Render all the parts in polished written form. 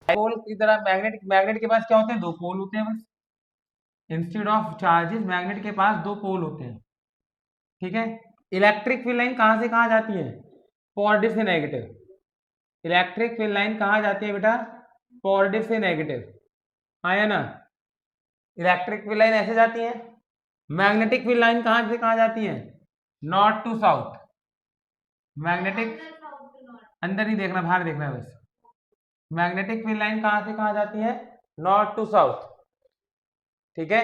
Dipole की तरह magnet magnet के पास क्या होते हैं, दो पोल होते हैं बस। इंस्टेड ऑफ चार्जेस मैग्नेट के पास दो पोल होते हैं, ठीक है। इलेक्ट्रिक फील्ड लाइन कहां से कहां जाती है, पॉजिटिव से नेगेटिव। इलेक्ट्रिक फील्ड लाइन कहां जाती है बेटा, पॉजिटिव से नेगेटिव, आया ना। इलेक्ट्रिक फील्ड लाइन ऐसे जाती है। मैग्नेटिक फील्ड लाइन कहां से कहां जाती है, नॉर्थ टू साउथ। मैग्नेटिक अंदर ही देखना, बाहर देखना है बस। मैग्नेटिक फील्ड लाइन कहां से कहां जाती है, नॉर्थ टू साउथ, ठीक है।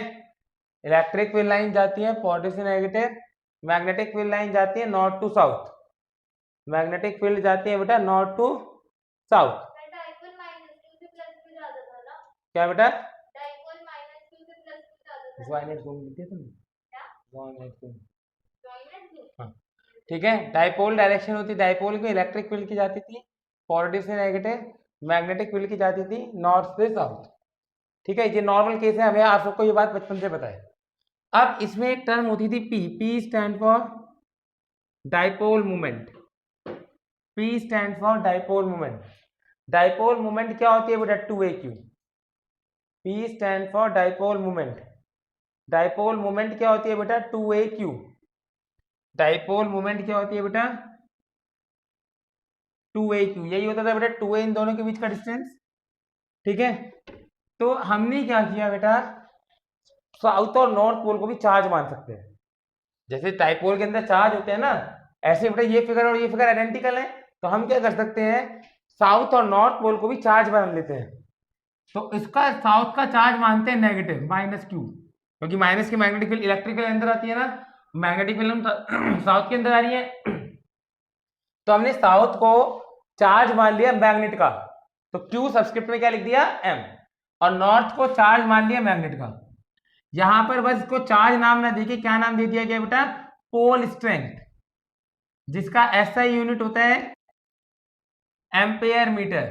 इलेक्ट्रिक फील्ड लाइन जाती है पॉजिटिव से नेगेटिव, मैग्नेटिक फील्ड लाइन जाती है north to south. Magnetic field जाती है बेटा नॉर्थ टू साउथ। क्या बेटा, ठीक है। डाइपोल डायरेक्शन होती, डाइपोल की इलेक्ट्रिक फील्ड की जाती थी पॉजिटिव से नेगेटिव, मैग्नेटिक फील्ड की जाती थी नॉर्थ से साउथ, ठीक है। ये नॉर्मल केस है, हमें आप सबको ये बात बचपन से पता है। अब इसमें एक टर्म होती थी P, P stand for dipole moment. P stand for dipole moment. Dipole moment क्या होती है बेटा, 2aq। P stand for dipole moment. Dipole moment क्या होती है बेटा, 2aq। डाइपोल मोमेंट क्या होती है बेटा, 2aq। यही होता था बेटा 2a इन दोनों के बीच का डिस्टेंस, ठीक है। तो हमने क्या किया बेटा, साउथ और नॉर्थ पोल को भी चार्ज मान सकते हैं। जैसे डाइपोल के अंदर चार्ज होते हैं ना, ऐसे बेटा ये फिगर और ये फिगर आइडेंटिकल है, तो हम क्या कर सकते हैं, साउथ और नॉर्थ पोल को भी चार्ज मान लेते हैं। तो इसका साउथ का चार्ज मानते हैं नेगेटिव, -q, क्योंकि माइनस की मैग्नेटिक फील्ड इलेक्ट्रिक फील्ड अंदर आती है ना, मैग्नेटिक फील्ड साउथ के अंदर आ रही है। तो हमने साउथ को चार्ज मान लिया मैग्नेट का, तो q सब्सक्रिप्ट में क्या लिख दिया, m, और नॉर्थ को चार्ज मान लिया मैग्नेट का। यहां पर बस इसको चार्ज नाम ना देखिए, क्या नाम दे दिया गया बेटा, पोल स्ट्रेंथ, जिसका SI यूनिट होता है ampere metre.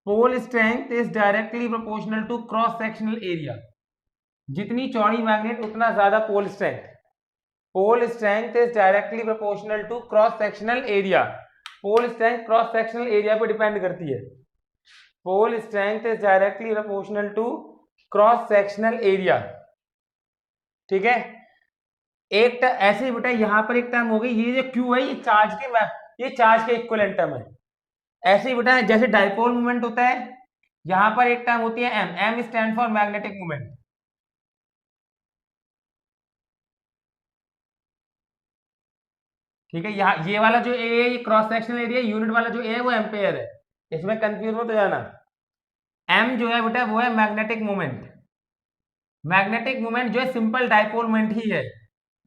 Pole strength is directly proportional to cross sectional area. जितनी चौड़ी मैग्नेट उतना ज्यादा pole strength. Pole strength is directly proportional to cross sectional area. Pole strength cross sectional area पे depend करती है। Pole strength is directly proportional to cross sectional area, ठीक है। एक ऐसे ही बेटा यहाँ पर एक टर्म हो गई, ये जो Q है ये चार्ज के इक्विवेलेंट टर्म है। ऐसे ही बेटा जैसे डाइपोल मोमेंट होता है, यहां पर एक टर्म होती है M, M stand for magnetic moment, ठीक है। यहाँ ये वाला जो A है ये क्रॉस सेक्शनल एरिया, यूनिट वाला जो A है वो एम्पेयर है, इसमें कंफ्यूज मत हो जाना। M जो है बेटा वो है मैग्नेटिक मोमेंट। मैग्नेटिक मोमेंट जो है सिंपल डाइपोल मोमेंट ही है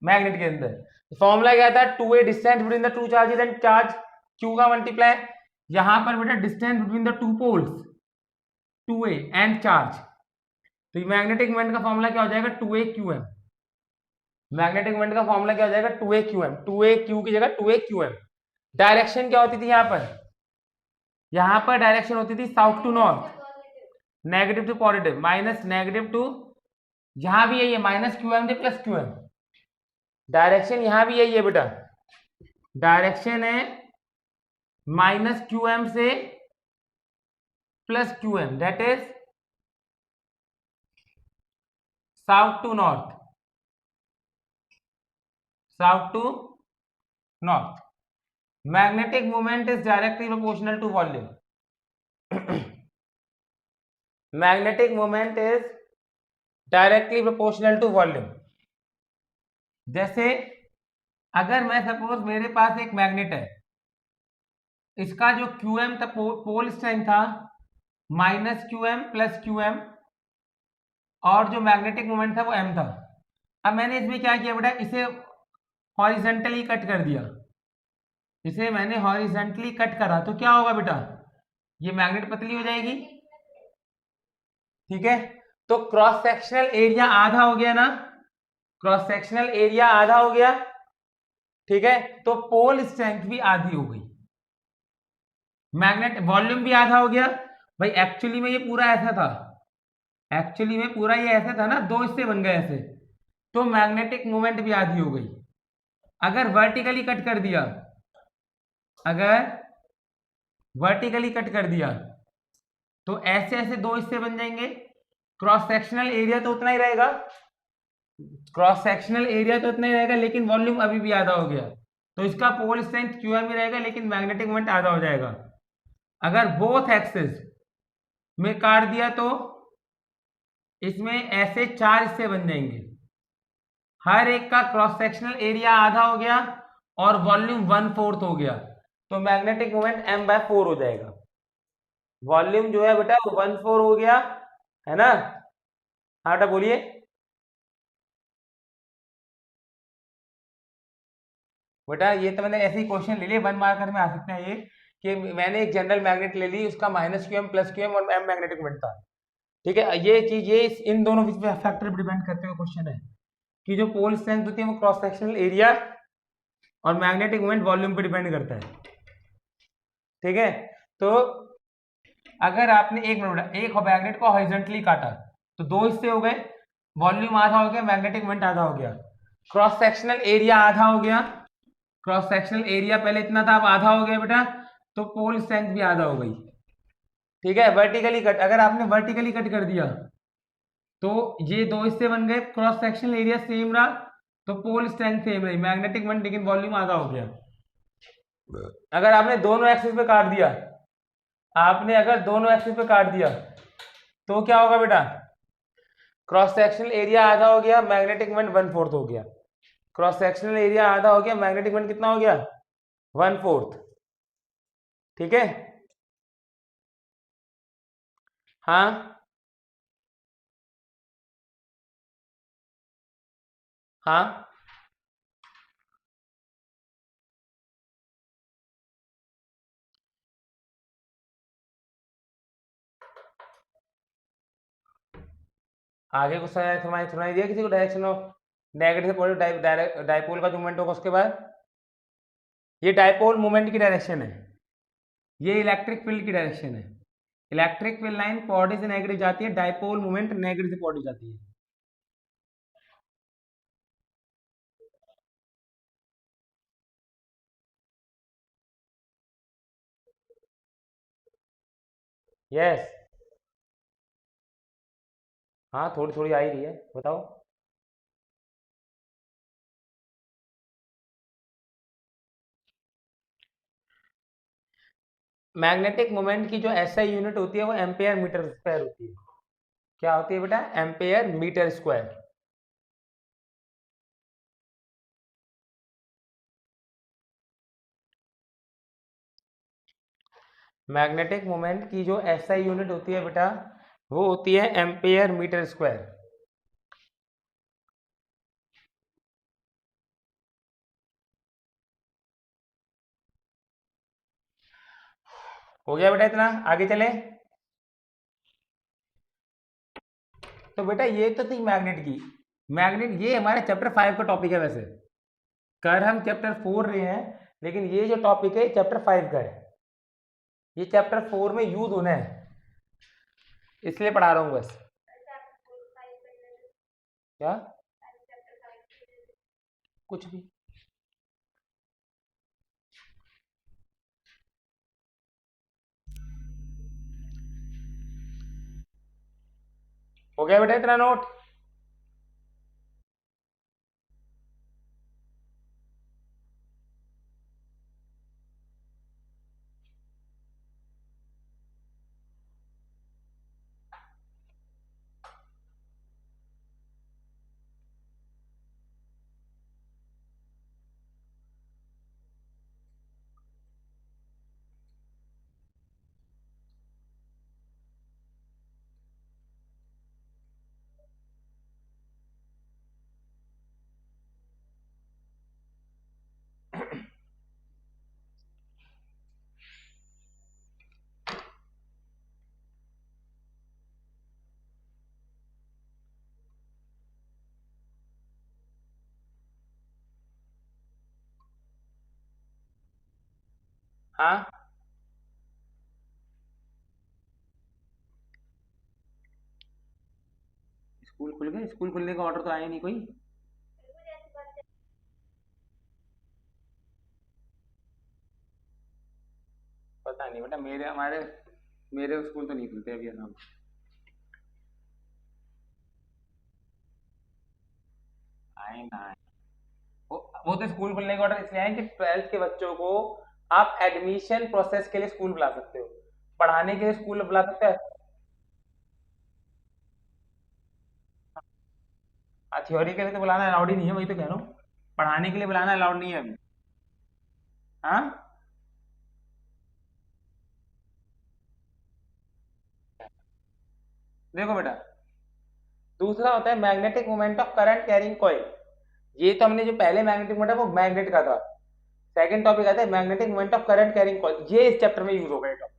मैग्नेट के अंदर। फॉर्मूला क्या था, 2a distance between the two charges and charge q का मल्टीप्लाई। यहां पर बेटा distance between the two poles 2a and charge, तो मैग्नेटिक मोमेंट का फॉर्मूला क्या हो जाएगा, 2aqm। मैग्नेटिक मोमेंट का फॉर्मूला क्या हो जाएगा, 2aqm। 2aq की जगह 2aqm। डायरेक्शन क्या होती थी यहां पर डायरेक्शन होती थी south to north, negative to positive, minus negative to, यहां भी यही है -qm से +qm। डायरेक्शन यहां भी यही है बेटा, डायरेक्शन है -qm से +qm, that is south to north, south to north. Magnetic moment is directly proportional to volume. Magnetic moment is directly proportional to volume. जैसे अगर मैं सपोज मेरे पास एक मैग्नेट है, इसका जो qm था पोल स्ट्रेंथ था -qm +qm, और जो मैग्नेटिक मोमेंट था वो m था। अब मैंने इसमें क्या किया बेटा, इसे हॉरिजॉन्टली कट कर दिया, इसे मैंने हॉरिजॉन्टली कट करा, तो क्या होगा बेटा, ये मैग्नेट पतली हो जाएगी, ठीक है। तो क्रॉस सेक्शनल एरिया आधा हो गया ना, क्रॉस सेक्शनल एरिया आधा हो गया, ठीक है। तो पोल स्ट्रेंथ भी आधी हो गई, मैग्नेट वॉल्यूम भी आधा हो गया। भाई एक्चुअली में ये पूरा ऐसा था, एक्चुअली में पूरा ये ऐसा था ना, दो हिस्से बन गए ऐसे, तो मैग्नेटिक मोमेंट भी आधी हो गई। अगर वर्टिकली कट कर दिया, अगर वर्टिकली कट कर दिया तो ऐसे ऐसे दो हिस्से बन जाएंगे। क्रॉस सेक्शनल एरिया तो उतना ही रहेगा, लेकिन वॉल्यूम अभी भी आधा हो गया। तो इसका पोल स्ट्रेंथ QM ही रहेगा, लेकिन मैग्नेटिक मोमेंट आधा हो जाएगा। अगर बोथ एक्सिस में काट दिया तो इसमें ऐसे चार हिस्से बन जाएंगे, हर एक का क्रॉस सेक्शनल एरिया आधा हो गया और वॉल्यूम 1/4 हो गया, तो मैग्नेटिक मोमेंट M/4 हो जाएगा। वॉल्यूम जो है बेटा 1/4 हो गया, है ना। हाँ बेटा बोलिए। बेटा ये तो मैंने ऐसे ही क्वेश्चन ले लिए, 1 मार्कर में आ सकते हैं ये, कि मैंने एक जनरल मैग्नेट ले ली, उसका -QM +QM और M मैग्नेटिक मोमेंट था। ठीक है, ये चीज ये इन दोनों फैक्टर पर डिपेंड करते हुए क्वेश्चन है कि जो पोल स्ट्रेंथ होती है वो क्रॉस सेक्शनल एरिया और मैग्नेटिक मोमेंट वॉल्यूम पे डिपेंड करता है। ठीक है, तो अगर आपने एक मैग्नेट को हॉरिजॉन्टली काटा तो दो हिस्से हो गए, वॉल्यूम आधा हो गया, मैग्नेटिक मोमेंट आधा हो गया, क्रॉस सेक्शनल एरिया आधा हो गया। क्रॉस सेक्शनल एरिया पहले इतना था, अब आधा हो गया बेटा, तो पोल स्ट्रेंथ भी आधा हो गई। ठीक है, वर्टिकली कट, अगर आपने वर्टिकली कट कर दिया तो ये दो हिस्से बन गए, क्रॉस सेक्शनल एरिया सेम रहा तो पोल स्ट्रेंथ सेम रही, मैग्नेटिक मोमेंट लेकिन वॉल्यूम आधा हो गया। अगर आपने दोनों एक्सिस पे काट दिया, तो क्या होगा बेटा, क्रॉस सेक्शनल एरिया आधा हो गया, मैग्नेटिक मोमेंट 1/4 हो गया। क्रॉस सेक्शनल एरिया आधा हो गया, मैग्नेटिक मोमेंट कितना हो गया, 1/4। ठीक है, हाँ हाँ आगे कुछ सुनाई दिया किसी को, direction of negative positive dipole का जो मोमेंट होगा उसके बाद, ये डाइपोल मोमेंट की डायरेक्शन है, ये इलेक्ट्रिक फील्ड की डायरेक्शन है। इलेक्ट्रिक फील्ड लाइन पॉजिटिव से नेगेटिव जाती है, डाइपोल मोमेंट नेगेटिव से पॉजिटिव जाती है। यस, हाँ थोड़ी थोड़ी आ ही रही है, बताओ। मैग्नेटिक मोमेंट की जो SI यूनिट होती है वो एम्पेयर मीटर स्क्वायर होती है। क्या होती है बेटा, ampere metre square. Magnetic moment की जो SI यूनिट होती है बेटा वो होती है एम्पेयर मीटर स्क्वायर। हो गया बेटा इतना, आगे चले। तो बेटा ये तो थी मैग्नेट की, मैग्नेट ये हमारे चैप्टर 5 का टॉपिक है। वैसे कर हम चैप्टर 4 रहे हैं, लेकिन ये जो टॉपिक है चैप्टर 5 का है, ये चैप्टर 4 में यूज होना है, इसलिए पढ़ा रहा हूँ बस। क्या कुछ भी। हो गया बेटा इतना नोट। हाँ स्कूल खुल गए, स्कूल खुलने का ऑर्डर तो आया नहीं कोई। पता नहीं बेटा, मेरे हमारे मेरे स्कूल तो नहीं खुलते अभी आराम। आए ना आए। वो तो स्कूल खुलने का ऑर्डर इसलिए है कि 12th के बच्चों को आप एडमिशन प्रोसेस के लिए स्कूल बुला सकते हो, पढ़ाने के लिए स्कूल बुला सकते हो। थ्योरी के लिए तो बुलाना अलाउड ही नहीं है, वही तो कह रहा हूँ, पढ़ाने के लिए बुलाना अलाउड नहीं है अभी। हाँ, देखो बेटा, दूसरा होता है magnetic moment of current carrying coil. ये तो हमने जो पहले मैग्नेटिक मोमेंट है वो मैग्नेट का था। सेकंड टॉपिक आता है magnetic moment of current carrying coil, ये इस चैप्टर में यूज होगा। ये टॉपिक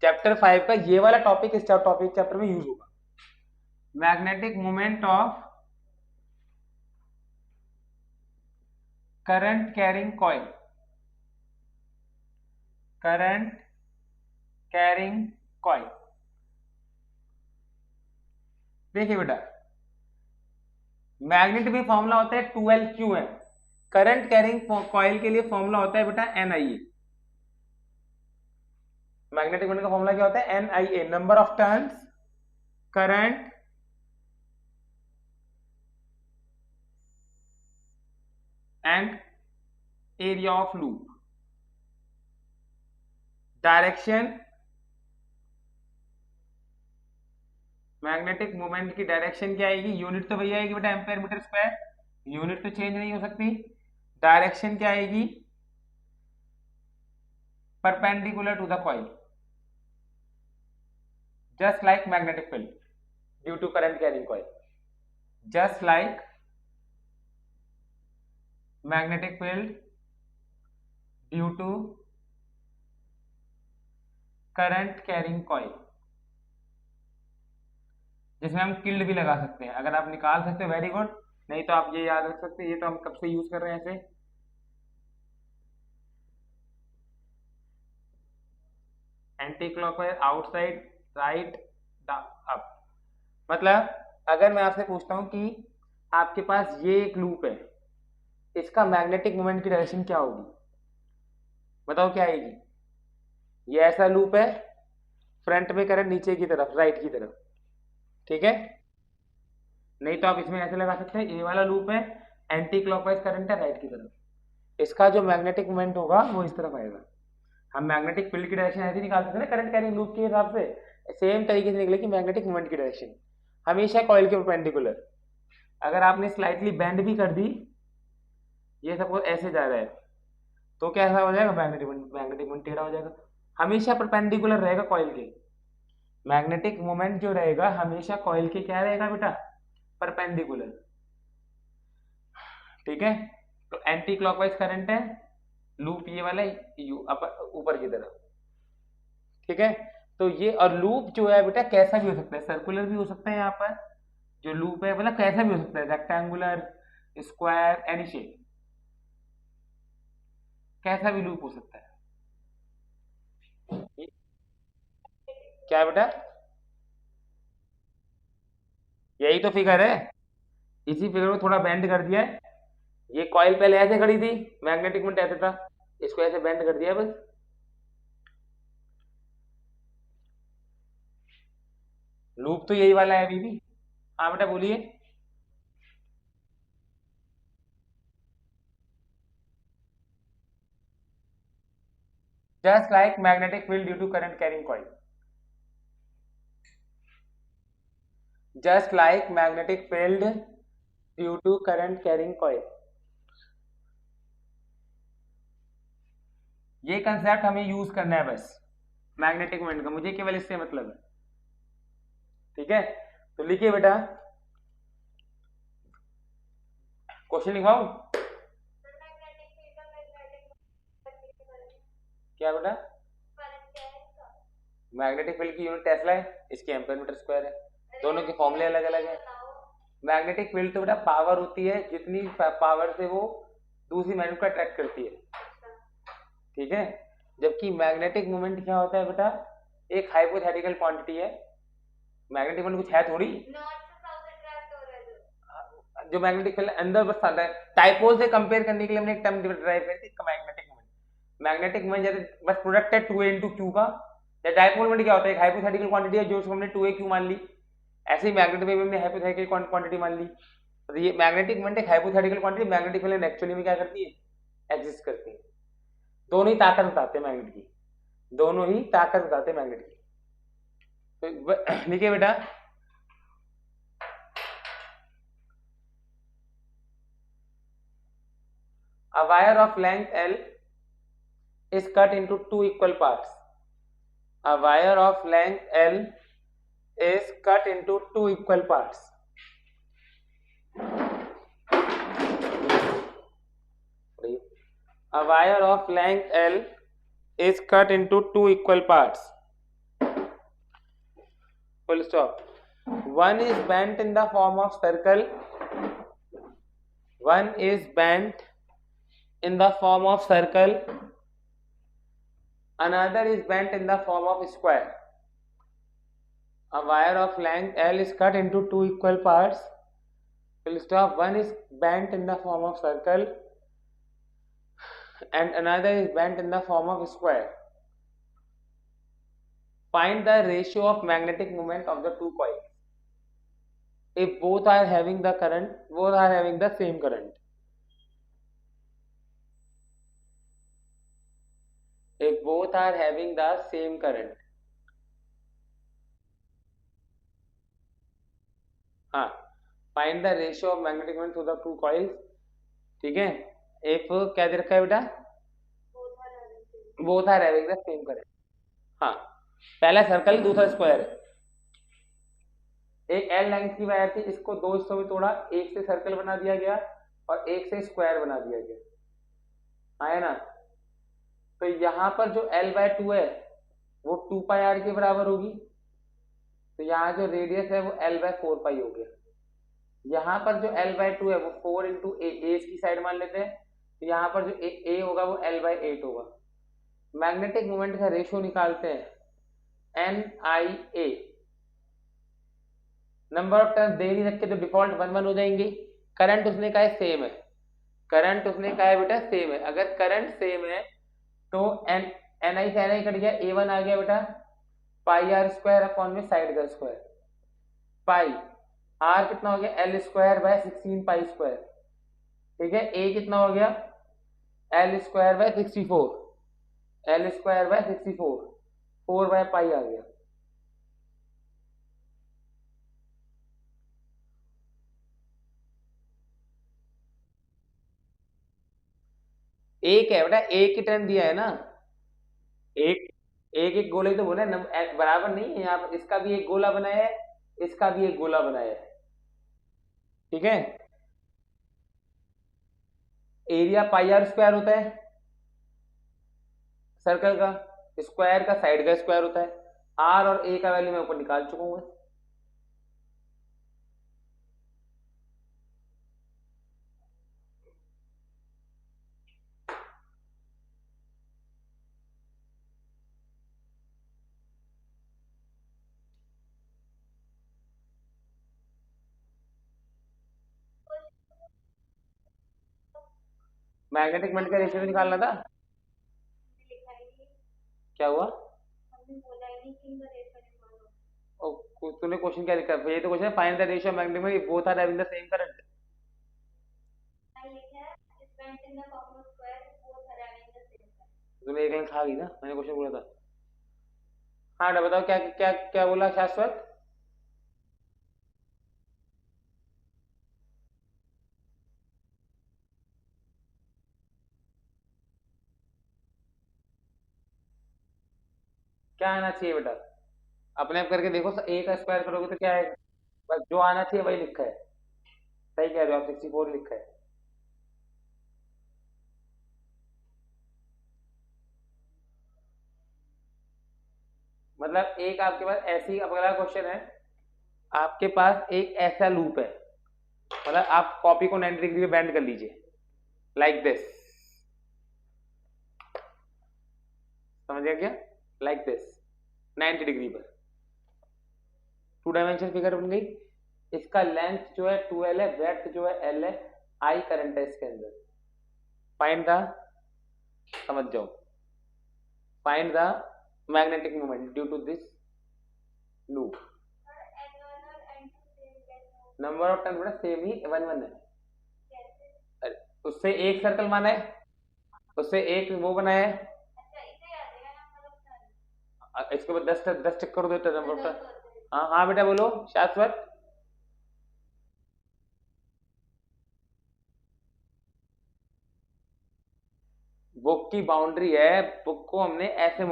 चैप्टर 5 का ये वाला टॉपिक इस टॉपिक चैप्टर में यूज होगा। Magnetic moment of current carrying coil, current carrying coil. देखिए बेटा, मैग्नेट में फॉर्मूला होता है 12Qm, करंट कैरिंग कॉइल के लिए फॉर्मूला होता है बेटा NIA। मैग्नेटिक मोमेंट का फॉर्मूला क्या होता है? NIA, number of turns, current and area of loop, direction, magnetic moment की डायरेक्शन क्या आएगी? यूनिट तो भैया आएगी बेटा एम्पेयर मीटर स्क्वायर, यूनिट तो चेंज नहीं हो सकती। डायरेक्शन क्या आएगी? Perpendicular to the coil, just like magnetic field due to current carrying coil, just like magnetic field due to current carrying coil, जिसमें हम किल्ड भी लगा सकते हैं। अगर आप निकाल सकते हो वेरी गुड, नहीं तो आप ये याद रख सकते हैं, ये तो हम कब से यूज कर रहे हैं ऐसे। Anti clockwise, outside, right, up. मतलब अगर मैं आपसे पूछता हूं कि आपके पास ये एक लूप है, इसका मैग्नेटिक मोमेंट की डायरेक्शन क्या होगी? बताओ क्या आएगी? ये ऐसा लूप है, फ्रंट में करंट नीचे की तरफ, राइट की तरफ, ठीक है। नहीं तो आप इसमें ऐसे लगा सकते हैं, ये वाला लूप है, एंटी क्लॉकवाइज करंट है राइट की तरफ, इसका जो मैग्नेटिक मोमेंट होगा वो इस तरफ आएगा। हम मैग्नेटिक फील्ड की डायरेक्शन ऐसे निकाल सकते हैं ना करंट कैरिंग लूप के हिसाब से, सेम तरीके से निकलेगी मैग्नेटिक मोमेंट की डायरेक्शन, हमेशा कॉइल के परपेंडिकुलर। अगर आपने स्लाइटली बेंड भी कर दी, ये सपोज ऐसे जा रहा है, तो क्या ऐसा हो जाएगा? मैग्नेटिक मोमेंट टेढ़ा हो जाएगा, हमेशा परपेंडिकुलर रहेगा कॉइल के। मैग्नेटिक मोमेंट जो रहेगा हमेशा कॉइल के क्या रहेगा बेटा? परपेंडिकुलर, ठीक है। तो एंटी क्लॉकवाइज करंट है, लूप ये वाला ऊपर की तरफ, ठीक है। तो ये और लूप जो है बेटा कैसा भी हो सकता है, सर्कुलर भी हो सकता है, यहाँ पर जो लूप है मतलब कैसा भी हो सकता है, रेक्टेंगुलर, स्क्वायर, एनी शेप, कैसा भी लूप हो सकता है। क्या है बेटा? यही तो फिगर है, इसी फिगर को थोड़ा बेंड कर दिया है। ये कॉइल पहले ऐसे खड़ी थी, मैग्नेटिक मोमेंट ऐसे था, इसको ऐसे बेंड कर दिया बस। लूप तो यही वाला है अभी भी। हाँ बेटा बोलिए। Just like magnetic field due to current carrying coil, just like magnetic field due to current carrying coil. ये कंसेप्ट हमें यूज करना है बस, मैग्नेटिक मोमेंट का, मुझे केवल इससे मतलब है, ठीक है। तो लिखिए बेटा, क्वेश्चन लिखवाऊं? क्या बेटा? मैग्नेटिक फील्ड की यूनिट टेस्ला है, इसकी एम्पीयर मीटर स्क्वायर है, दोनों के फॉर्मूले अलग अलग है। मैग्नेटिक फील्ड तो बेटा पावर होती है, जितनी पावर से वो दूसरी मैग्नेट को अट्रैक्ट करती है, ठीक है। जबकि मैग्नेटिक मोमेंट क्या होता है बेटा? एक हाइपोथेटिकल क्वांटिटी है, मैग्नेटिक मोमेंट कुछ है थोड़ी, जो मैग्नेटिक फील्ड अंदर बस आता है। टाइपोल से कंपेयर करने के लिए हमने एक टर्म ड्राइव करी थी, मैग्नेटिक मोमेंट। मैग्नेटिक मोमेंट जैसे बस प्रोडक्ट है 2a into q का, या डायपोल मोमेंट क्या होता है, एक हाइपोथेटिकल क्वांटिटी है जो उसको हमने 2a मान ली, ऐसे ही मैग्नेटिक वेव में हमने हाइपोथेटिकल क्वांटिटी मान ली। तो ये मैग्नेटिक मोमेंट एक hypothetical quantity, magnetic field actually में क्या करती है, एग्जिस्ट करती है। दोनों ही ताकत बताते हैं मैग्नेट की, दोनों ही ताकत बताते हैं मैग्नेट की। तो लिखिए बेटा, a wire of length L is cut into two equal parts. A wire of length L is cut into two equal parts. A wire of length L is cut into two equal parts. Full stop. One is bent in the form of circle. One is bent in the form of circle. Another is bent in the form of square. A wire of length L is cut into two equal parts. Full stop. One is bent in the form of circle and another is bent in the form of square. Find the ratio of magnetic moment of the two coils if both are having the same current. If both are having the same current. हाँ, find the ratio of magnetic moment to the two coils. ठीक है, if क्या दे रखा है बेटा, both are having the same current. हाँ, पहला circle दूसरा स्क्वायर है। एक एल लेंथ की वायर थी, इसको दो हिस्सों में तोड़ा, एक से सर्कल बना दिया गया और एक से स्क्वायर बना दिया गया, आया ना। तो यहाँ पर जो L/2 है वो 2πr के बराबर होगी, तो यहाँ जो रेडियस है वो L/4π हो गया। यहाँ पर जो L/2 है वो 4 इंटू ए इसकी साइड मान लेते हैं, तो यहाँ पर जो ए होगा वो L/8 होगा। मैग्नेटिक मोमेंट का रेशियो निकालते हैं, NIA। नंबर ऑफ टर्न्स दे नहीं रखे तो डिफॉल्ट 1 1 हो जाएंगे। करंट उसने कहा है सेम है, करंट उसने कहा है बेटा सेम है। अगर करंट सेम है तो NI से NI कट गया, A1 आ गया बेटा πr² अपॉन में साइड का स्क्वायर, पाई r कितना हो गया L²/16π²। ठीक है, A कितना हो गया L²/64, L²/64 4/π आ गया। एक है बेटा, एक ही टर्न दिया है ना, एक एक एक गोले तो बोले बराबर नहीं है। यहाँ पर इसका भी एक गोला बनाया है, इसका भी एक गोला बनाया है। ठीक है, एरिया πr² होता है सर्कल का, स्क्वायर का साइड का स्क्वायर होता है। r और a का वैल्यू मैं ऊपर निकाल चुका हूँ। मैग्नेटिक मोमेंट का रेशियो निकालना था, क्या हुआ? तूने क्वेश्चन क्या लिखा है? ये तो क्वेश्चन है, find the ratio of magnetic moment if both are having the same current. तूने एक लाइन खा गई ना, मैंने क्वेश्चन बोला था। हाँ बताओ क्या क्या क्या बोला शाश्वत? क्या आना चाहिए बेटा? अपने आप करके देखो, ए का स्क्वायर करोगे तो क्या आएगा? बस जो आना चाहिए वही लिखा है। सही कह रहे हो आप, 64 लिखा है। मतलब एक आपके पास ऐसी, अब अगला क्वेश्चन है, आपके पास एक ऐसा लूप है, मतलब आप कॉपी को 90 डिग्री में बेंड कर लीजिए, लाइक दिस, समझ गया क्या? लाइक दिस 90 डिग्री पर 2 डायमेंशन फिगर बन गई। इसका लेंथ जो है 2l है, ब्रेड्थ जो है l है, I करंट है इसके अंदर। फाइंड द, समझ जाओ, find the magnetic moment due to this loop. Number of turn बेटा सेम ही 1 1 है। अरे उससे एक सर्कल माना है, उससे एक वो बनाया है। इसके बाद 10 चक्कर देते नंबर ऑफ टर्न। हाँ हाँ बेटा बोलो शाश्वत। बुक की बाउंड्री है, बुक को हमने ऐसे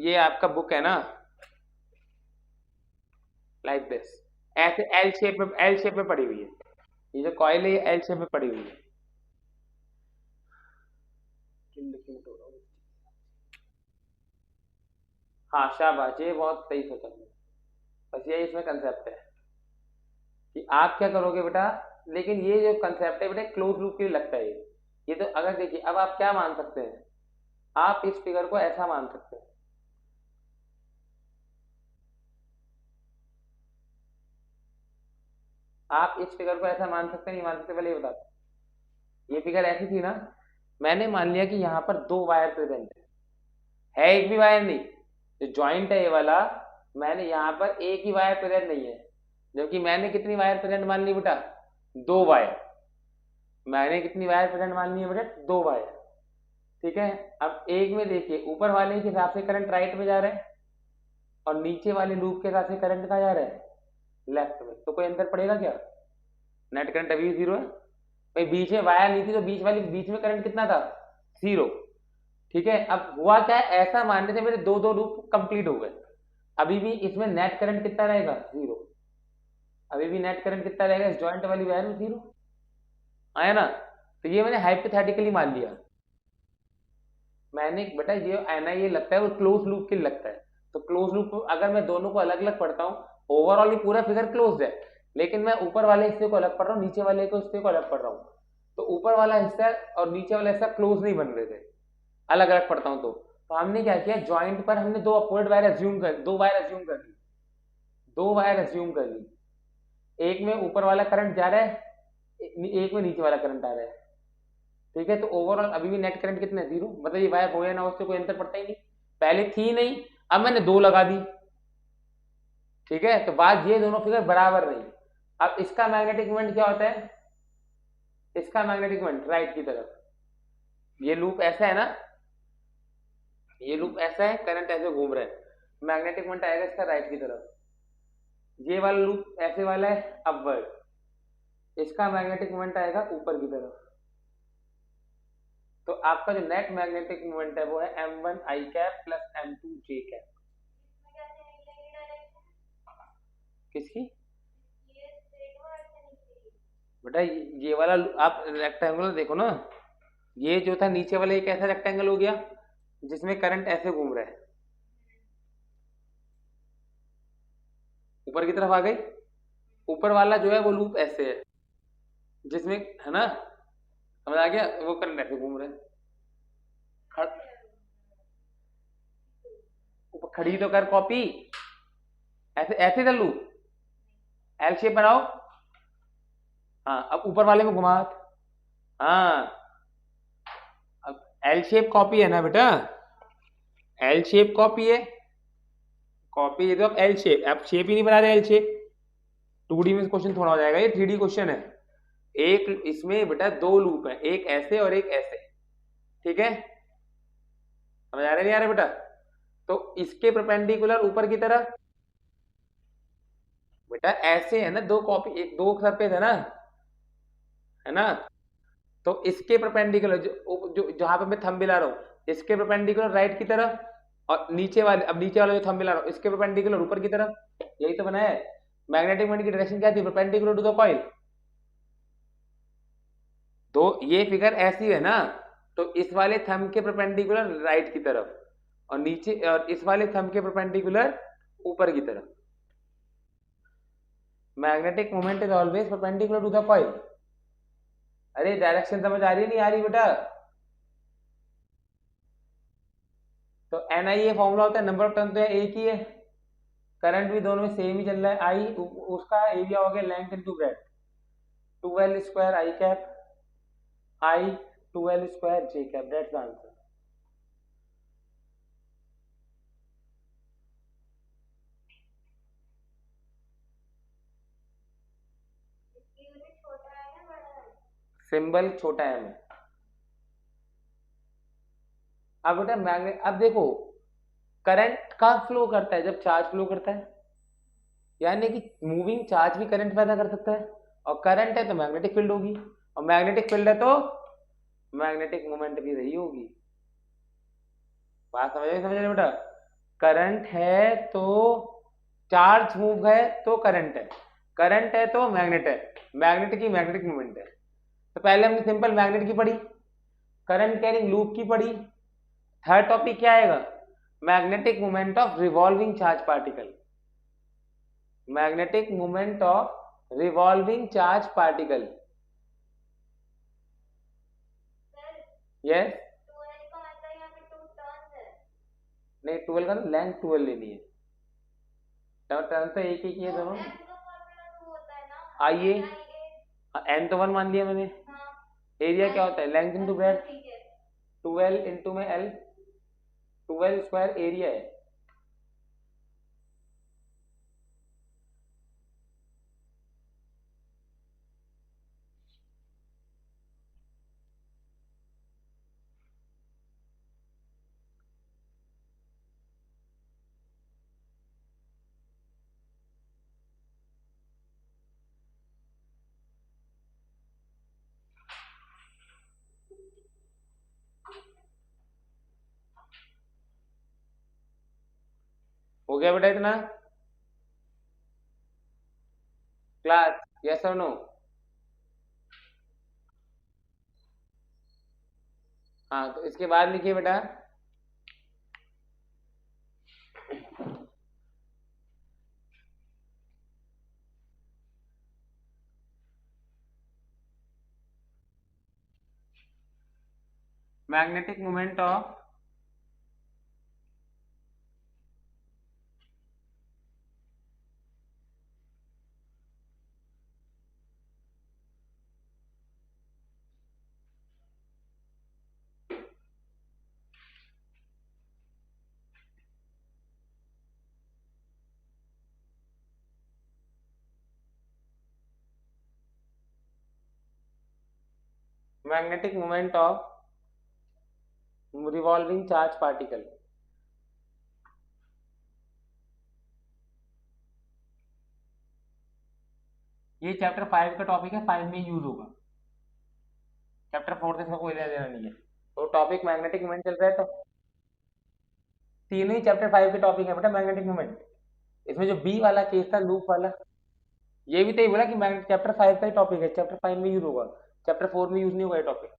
ये आपका बुक है ना, लाइक दिस, ऐसे एल शेप में पड़ी हुई है। ये जो कॉइल है ये एल शेप में पड़ी हुई है। हाँ शाबाश, ये बहुत सही सोचा तुमने। बस यही इसमें कंसेप्ट है कि आप क्या करोगे बेटा। लेकिन ये जो कंसेप्ट है बेटा क्लोज लूप के लिए लगता है ये तो अगर देखिए अब आप क्या मान सकते हैं, आप इस फिगर को ऐसा मान सकते हैं। आप इस फिगर को ऐसा मान सकते हैं, नहीं मान सकते पहले ये बता दो। ये फिगर ऐसी थी ना, मैंने मान लिया कि यहाँ पर दो वायर प्रेजेंट है एक भी वायर नहीं, जो ज्वाइंट है ये वाला, मैंने यहाँ पर एक ही वायर प्रेजेंट नहीं है, जबकि मैंने कितनी वायर प्रेजेंट मान ली बेटा, दो वायर। मैंने कितनी वायर प्रेजेंट मान ली है बेटा, दो वायर। ठीक है, अब एक में देखिए ऊपर वाले के हिसाब से करंट राइट में जा रहा है और नीचे वाले लूप के हिसाब से करंट कहाँ जा रहा है, लेफ्ट में। तो कोई अंतर पड़ेगा क्या, नेट करंट अभी भी जीरो है। भाई बीच में वायर नहीं थी तो बीच में करंट कितना था, जीरो। ठीक है, अब हुआ क्या है, ऐसा मानने से मेरे दो दो लूप कंप्लीट हो गए। अभी भी इसमें नेट करंट कितना रहेगा, जीरो। अभी भी नेट करंट कितना रहेगा इस जॉइंट वाली वायर में, जीरो। आया ना। तो ये मैंने हाइपोथेटिकली मान लिया। मैंने बेटा ये एना ये लगता है वो क्लोज लूप के लिए लगता है। तो क्लोज लूप अगर मैं दोनों को अलग अलग पढ़ता हूँ ओवरऑल ये पूरा फिगर क्लोज है, लेकिन मैं ऊपर वाले हिस्से को अलग पढ़ रहा हूँ, नीचे वाले को हिस्से को अलग पढ़ रहा हूँ। तो ऊपर वाला हिस्सा और नीचे वाला हिस्सा क्लोज नहीं बन रहे थे, अलग अलग पढ़ता हूँ। तो हमने क्या किया, ज्वाइंट पर हमने दो अपवर्ड वायर अज्यूम कर ली, दो वायर अज्यूम कर ली। एक में ऊपर वाला करंट जा रहा है, एक में नीचे वाला करंट आ रहा है। ठीक है, तो ओवरऑल अभी भी नेट करंट कितना है, जीरो। मतलब ये वायर हो या ना उससे कोई अंतर पड़ता ही नहीं, पहले थी नहीं, अब मैंने दो लगा दी। ठीक है, तो बात ये दोनों फिगर बराबर नहीं। अब इसका मैग्नेटिक मोमेंट क्या होता है, इसका मैग्नेटिक मोमेंट राइट की तरफ। ये लूप ऐसा है ना, ये लूप ऐसा है, करंट ऐसे घूम रहा है, मैग्नेटिक मोमेंट आएगा इसका राइट की तरफ। ये वाला लूप ऐसे वाला है अपवर्ड, इसका मैग्नेटिक मोमेंट आएगा ऊपर की तरफ। तो आपका जो नेट मैग्नेटिक मोमेंट है वो है m1 i cap plus m2 j cap. किसकी बेटा, ये वाला आप रेक्टेंगुलर देखो ना, ये जो था नीचे वाला एक ऐसा रेक्टेंगल हो गया जिसमें करंट ऐसे घूम रहा है, ऊपर की तरफ आ गई। ऊपर वाला जो है वो लूप ऐसे है जिसमें, है ना, समझ आ गया, वो करंट ऐसे घूम रहा है। खड़ी तो कर कॉपी, ऐसे ऐसे कर लू, एल शेप बनाओ। हाँ अब ऊपर वाले में घुमा। हाँ अब एल शेप कॉपी है ना बेटा, एल शेप कॉपी है, कॉपी है तो अब एल शेप, आप शेप ही नहीं बना रहे एल शेप। 2D में क्वेश्चन थोड़ा हो जाएगा, ये 3D क्वेश्चन है। एक इसमें बेटा दो लूप है, एक ऐसे और एक ऐसे। ठीक है, समझ आ रहा नहीं आ रहा बेटा। तो इसके परपेंडिकुलर ऊपर की तरफ बेटा ऐसे है ना, दो कॉपी, एक दो सरफेस है ना। तो इसके परपेंडिकुलर जो जो जहां पे मैं थंब मिला रहा हूं, इसके परपेंडिकुलर राइट की तरफ, और नीचे वाले, अब नीचे वाला जो थंब मिला रहा हूं इसके परपेंडिकुलर ऊपर की तरफ। यही तो बनाया है। मैग्नेटिक मोमेंट की डायरेक्शन क्या थी, परपेंडिकुलर टू द कॉइल। तो ये फिगर ऐसी है ना, तो इस वाले थंब के परपेंडिकुलर राइट की तरफ और नीचे, और इस वाले थंब के परपेंडिकुलर ऊपर की तरफ। Magnetic moment is always perpendicular to the coil. अरे डायरेक्शन समझ आ रही नहीं आ रही बेटा। तो एन आई ए फॉर्मूला होता है, नंबर ऑफ टर्न तो एक ही है, करंट भी दोनों में सेम ही चल रहा है। आई उसका एरिया हो गया length into breadth, 2l square I cap I 2l square J cap, that's the answer. Symbol छोटा m है। अब बेटा मैग्नेट, अब देखो करंट का फ्लो करता है जब चार्ज फ्लो करता है, यानी कि मूविंग चार्ज भी करंट पैदा कर सकता है, और करंट है तो मैग्नेटिक फील्ड होगी, और मैग्नेटिक फील्ड है तो मैग्नेटिक मोमेंट भी रही होगी। बात समझ रहे बेटा? करंट है तो चार्ज मूव है तो करंट है, करंट है तो मैग्नेट है, मैग्नेट की मैग्नेटिक मोमेंट है। तो पहले हमने सिंपल मैग्नेट की पढ़ी, करंट कैरिंग लूप की पढ़ी। थर्ड टॉपिक क्या आएगा? Magnetic moment of revolving charge particle, magnetic moment of revolving charge particle. Yes, नहीं 12 का ना लेंथ 12 लेनी है, टर्न तो एक ही है दोनों। आइए, एन तो 1 मान लिया मैंने। एरिया क्या होता है? लेंथ इंटू ब्रेड्थ, 12 इंटू में एल, 12 स्क्वायर एरिया है। हो गया बेटा इतना क्लास? यस और नो? हाँ, तो इसके बाद लिखिए बेटा magnetic moment of magnetic moment of revolving charge particle. ये चैप्टर 5 का टॉपिक है, 5 में यूज होगा, चैप्टर 4 से इसका कोई लेना देना नहीं है। तो टॉपिक मैग्नेटिक मोमेंट चल रहा है, तो तीनों ही चैप्टर 5 के टॉपिक है बेटा मैग्नेटिक मोमेंट। इसमें जो बी वाला केस था लूप वाला, ये भी तो ही बोला कि चैप्टर 5 का ही टॉपिक है, चैप्टर 5 में यूज होगा, चैप्टर 4 में यूज नहीं होगा ये topic.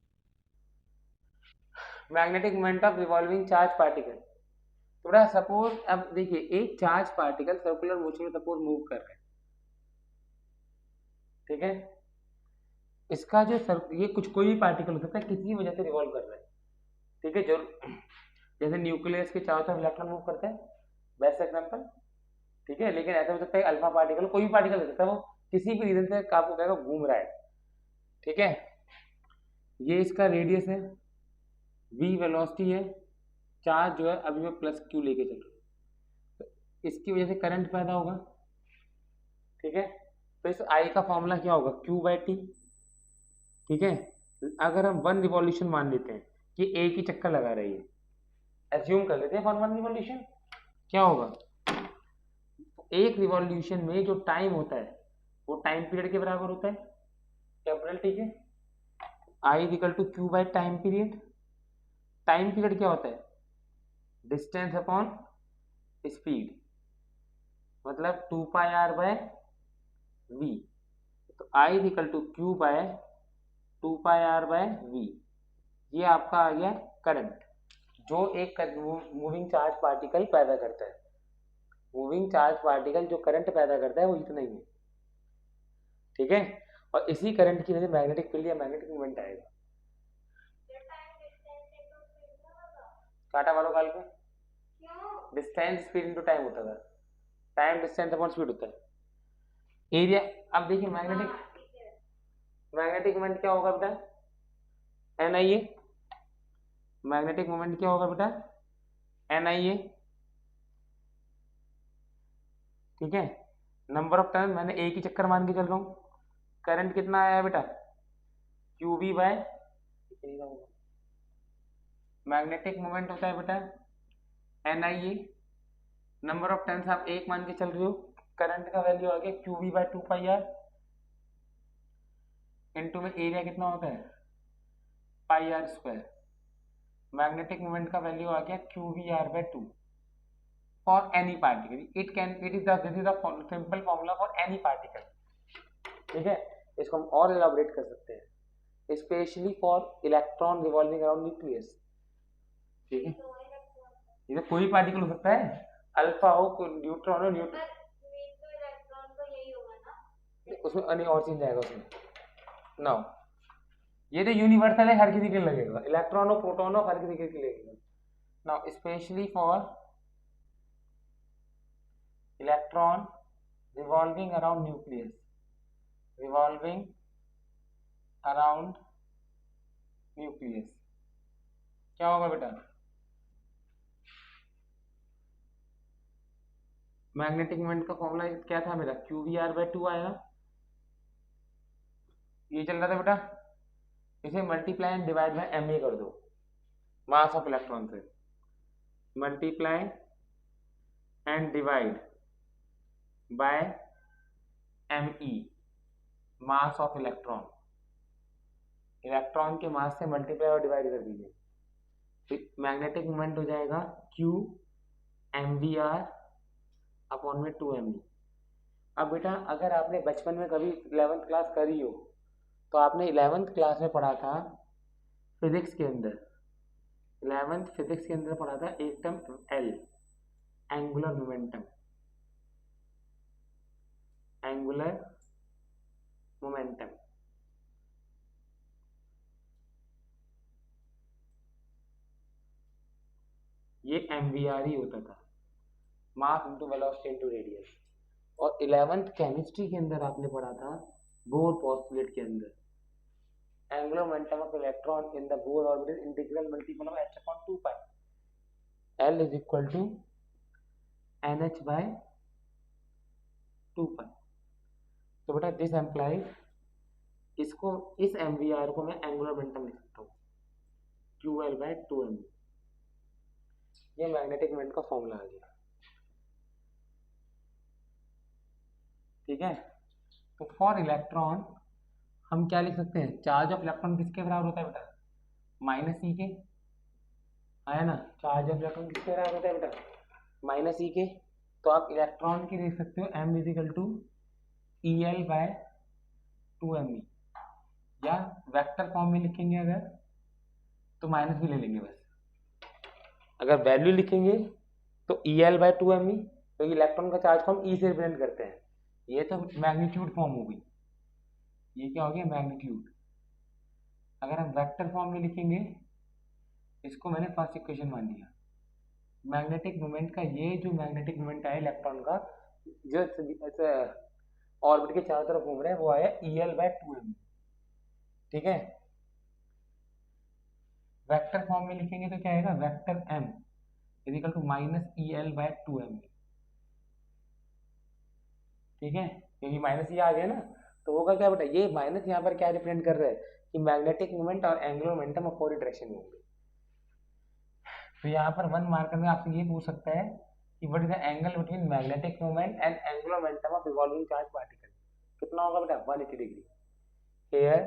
Magnetic moment of revolving charge particle. थोड़ा सपोज, अब देखिए एक चार्ज पार्टिकल सर्कुलर मोशन में सपोज मूव कर रहा है, ठीक है, इसका जो ये कुछ कोई भी पार्टिकल हो सकता है, किसी वजह से रिवॉल्व कर रहा है, ठीक है, जो जैसे न्यूक्लियस के चारों तरफ इलेक्ट्रॉन मूव करते हैं बेस्ट एग्जांपल, ठीक है, लेकिन ऐसा हो सकता है अल्फा पार्टिकल, कोई भी पार्टिकल हो सकता है, वो किसी भी रीजन से आपको कहेगा घूम रहा है, ठीक है, ये इसका रेडियस है, v वेलोसिटी है, चार्ज जो है अभी मैं प्लस q लेके चल रहा हूँ, तो इसकी वजह से करंट पैदा होगा, ठीक है, तो इस I का फॉर्मूला क्या होगा? q बाई टी, ठीक है। अगर हम 1 रिवॉल्यूशन मान लेते हैं कि एक ही चक्कर लगा रही है, एज्यूम कर लेते हैं फॉर 1 रिवॉल्यूशन, क्या होगा? एक रिवॉल्यूशन में जो टाइम होता है वो टाइम पीरियड के बराबर होता है, कैपिटल, ठीक है, I equal to Q by time period. Time period क्या होता है? डिस्टेंस अपॉन स्पीड, मतलब 2 पाई आर बाय वी, तो I equal to Q by 2 pi R by V, ये आपका आ गया करंट जो एक मूविंग चार्ज पार्टिकल पैदा करता है। मूविंग चार्ज पार्टिकल जो करंट पैदा करता है वो इतना ही है, ठीक है, और इसी करंट की वजह से मैग्नेटिक फील्ड या मैग्नेटिक मूवमेंट आएगा। काटा मारो काल पे, डिस्टेंस स्पीड इनटू टाइम होता था, टाइम डिस्टेंस अपॉन स्पीड होता है। एरिया, अब देखिए मैग्नेटिक मोमेंट क्या होगा बेटा? N I A, magnetic moment क्या होगा बेटा? एन आई ए, ठीक है, नंबर ऑफ टर्न मैंने एक ही चक्कर मान के चल रहा हूँ, करंट कितना आया बेटा? Q B by, magnetic moment होता है बेटा N I A, number of turns आप एक मान के चल रहे हो, करंट का वैल्यू आ गया Q B by 2 pi R, into में एरिया कितना होता है pi R square, magnetic moment का वैल्यू आ गया Q B R by 2 for any particle, it is the simple formula for any particle. ठीक है, इसको हम और एलाबोरेट कर सकते हैं, specially for electron revolving around nucleus. ठीक है, ये तो कोई पार्टिकल हो सकता है, अल्फा हो, न्यूट्रॉन हो, न्यूट्रॉन उसमें अन्य और चीज जाएगा उसमें ना, ये तो यूनिवर्सल है, हर किसी के लगेगा, इलेक्ट्रॉन हो प्रोटॉन हो हर किसी के लगेगा। Now specially for electron revolving around nucleus, revolving around nucleus क्या होगा बेटा, मैग्नेटिक मोमेंट का फॉर्मूला क्या था मेरा, क्यू वी आर बाय 2 आया, ये चल रहा था बेटा, इसे multiply and divide by M A कर दो, मास ऑफ इलेक्ट्रॉन से, multiply and divide by M E, mass of electron, electron के मास से मल्टीप्लाई और डिवाइड कर दीजिए, तो मैग्नेटिक मोमेंट हो जाएगा Q M V R upon में 2 एम ई। अब बेटा अगर आपने बचपन में कभी 11th क्लास करी हो तो आपने 11th क्लास में पढ़ा था फिजिक्स के अंदर, 11th फिजिक्स के अंदर पढ़ा था एक term L, angular momentum, angular momentum. ये एमवीआर ही होता था, mass into velocity into radius. और 11th केमिस्ट्री के अंदर आपने पढ़ा था बोर पोस्टुलेट के अंदर, angular momentum of electron in the Bohr orbital integral multiple of h upon 2 pi, L is equal to NH by 2 pi. तो बेटा दिस एम्प्लाइज, इसको इस एमवीआर को मैं एंगुलर मोमेंटम लिख सकता हूँ QL बाय 2m, ये मैग्नेटिक मोमेंट का फॉर्मूला आ गया। ठीक है, तो फॉर इलेक्ट्रॉन हम क्या लिख सकते हैं, चार्ज ऑफ इलेक्ट्रॉन किसके बराबर होता है बेटा, माइनस ई के, आया ना, चार्ज ऑफ इलेक्ट्रॉन किसके बराबर होता है बेटा, माइनस ई के। तो आप इलेक्ट्रॉन की लिख सकते हो m is equal to E L by 2m E, या वेक्टर फॉर्म में लिखेंगे अगर तो माइनस भी ले लेंगे बस, अगर वैल्यू लिखेंगे तो ई एल बाय 2m ई, तो इलेक्ट्रॉन का चार्ज को हम ई से रिप्रेजेंट करते हैं, ये तो मैग्नीट्यूड फॉर्म हो गई, ये क्या हो गया मैग्नीट्यूड। अगर हम वेक्टर फॉर्म में लिखेंगे, इसको मैंने फर्स्ट इक्वेशन मान लिया, मैग्नेटिक मोमेंट का, ये जो मैग्नेटिक मोमेंट आया इलेक्ट्रॉन का जो ऑर्बिट के चारों तरफ घूम रहा है वो आया ई एल बाय 2m। ठीक है, वेक्टर फॉर्म में लिखेंगे तो क्या आएगा, vector m is equal to minus E L by 2m। ठीक है, क्योंकि माइनस ये आ गया ना, तो होगा क्या बेटा, ये माइनस यहाँ पर क्या रिप्रेजेंट कर रहा है कि मैग्नेटिक मोमेंट और एंगुलर मोमेंटम अपोजिट डायरेक्शन में होंगे। तो यहाँ पर 1 मार्कर में आपसे ये पूछ सकता है कि what is the angle between magnetic moment and angular momentum of revolving charge particle, कितना होगा बेटा 180 डिग्री। हियर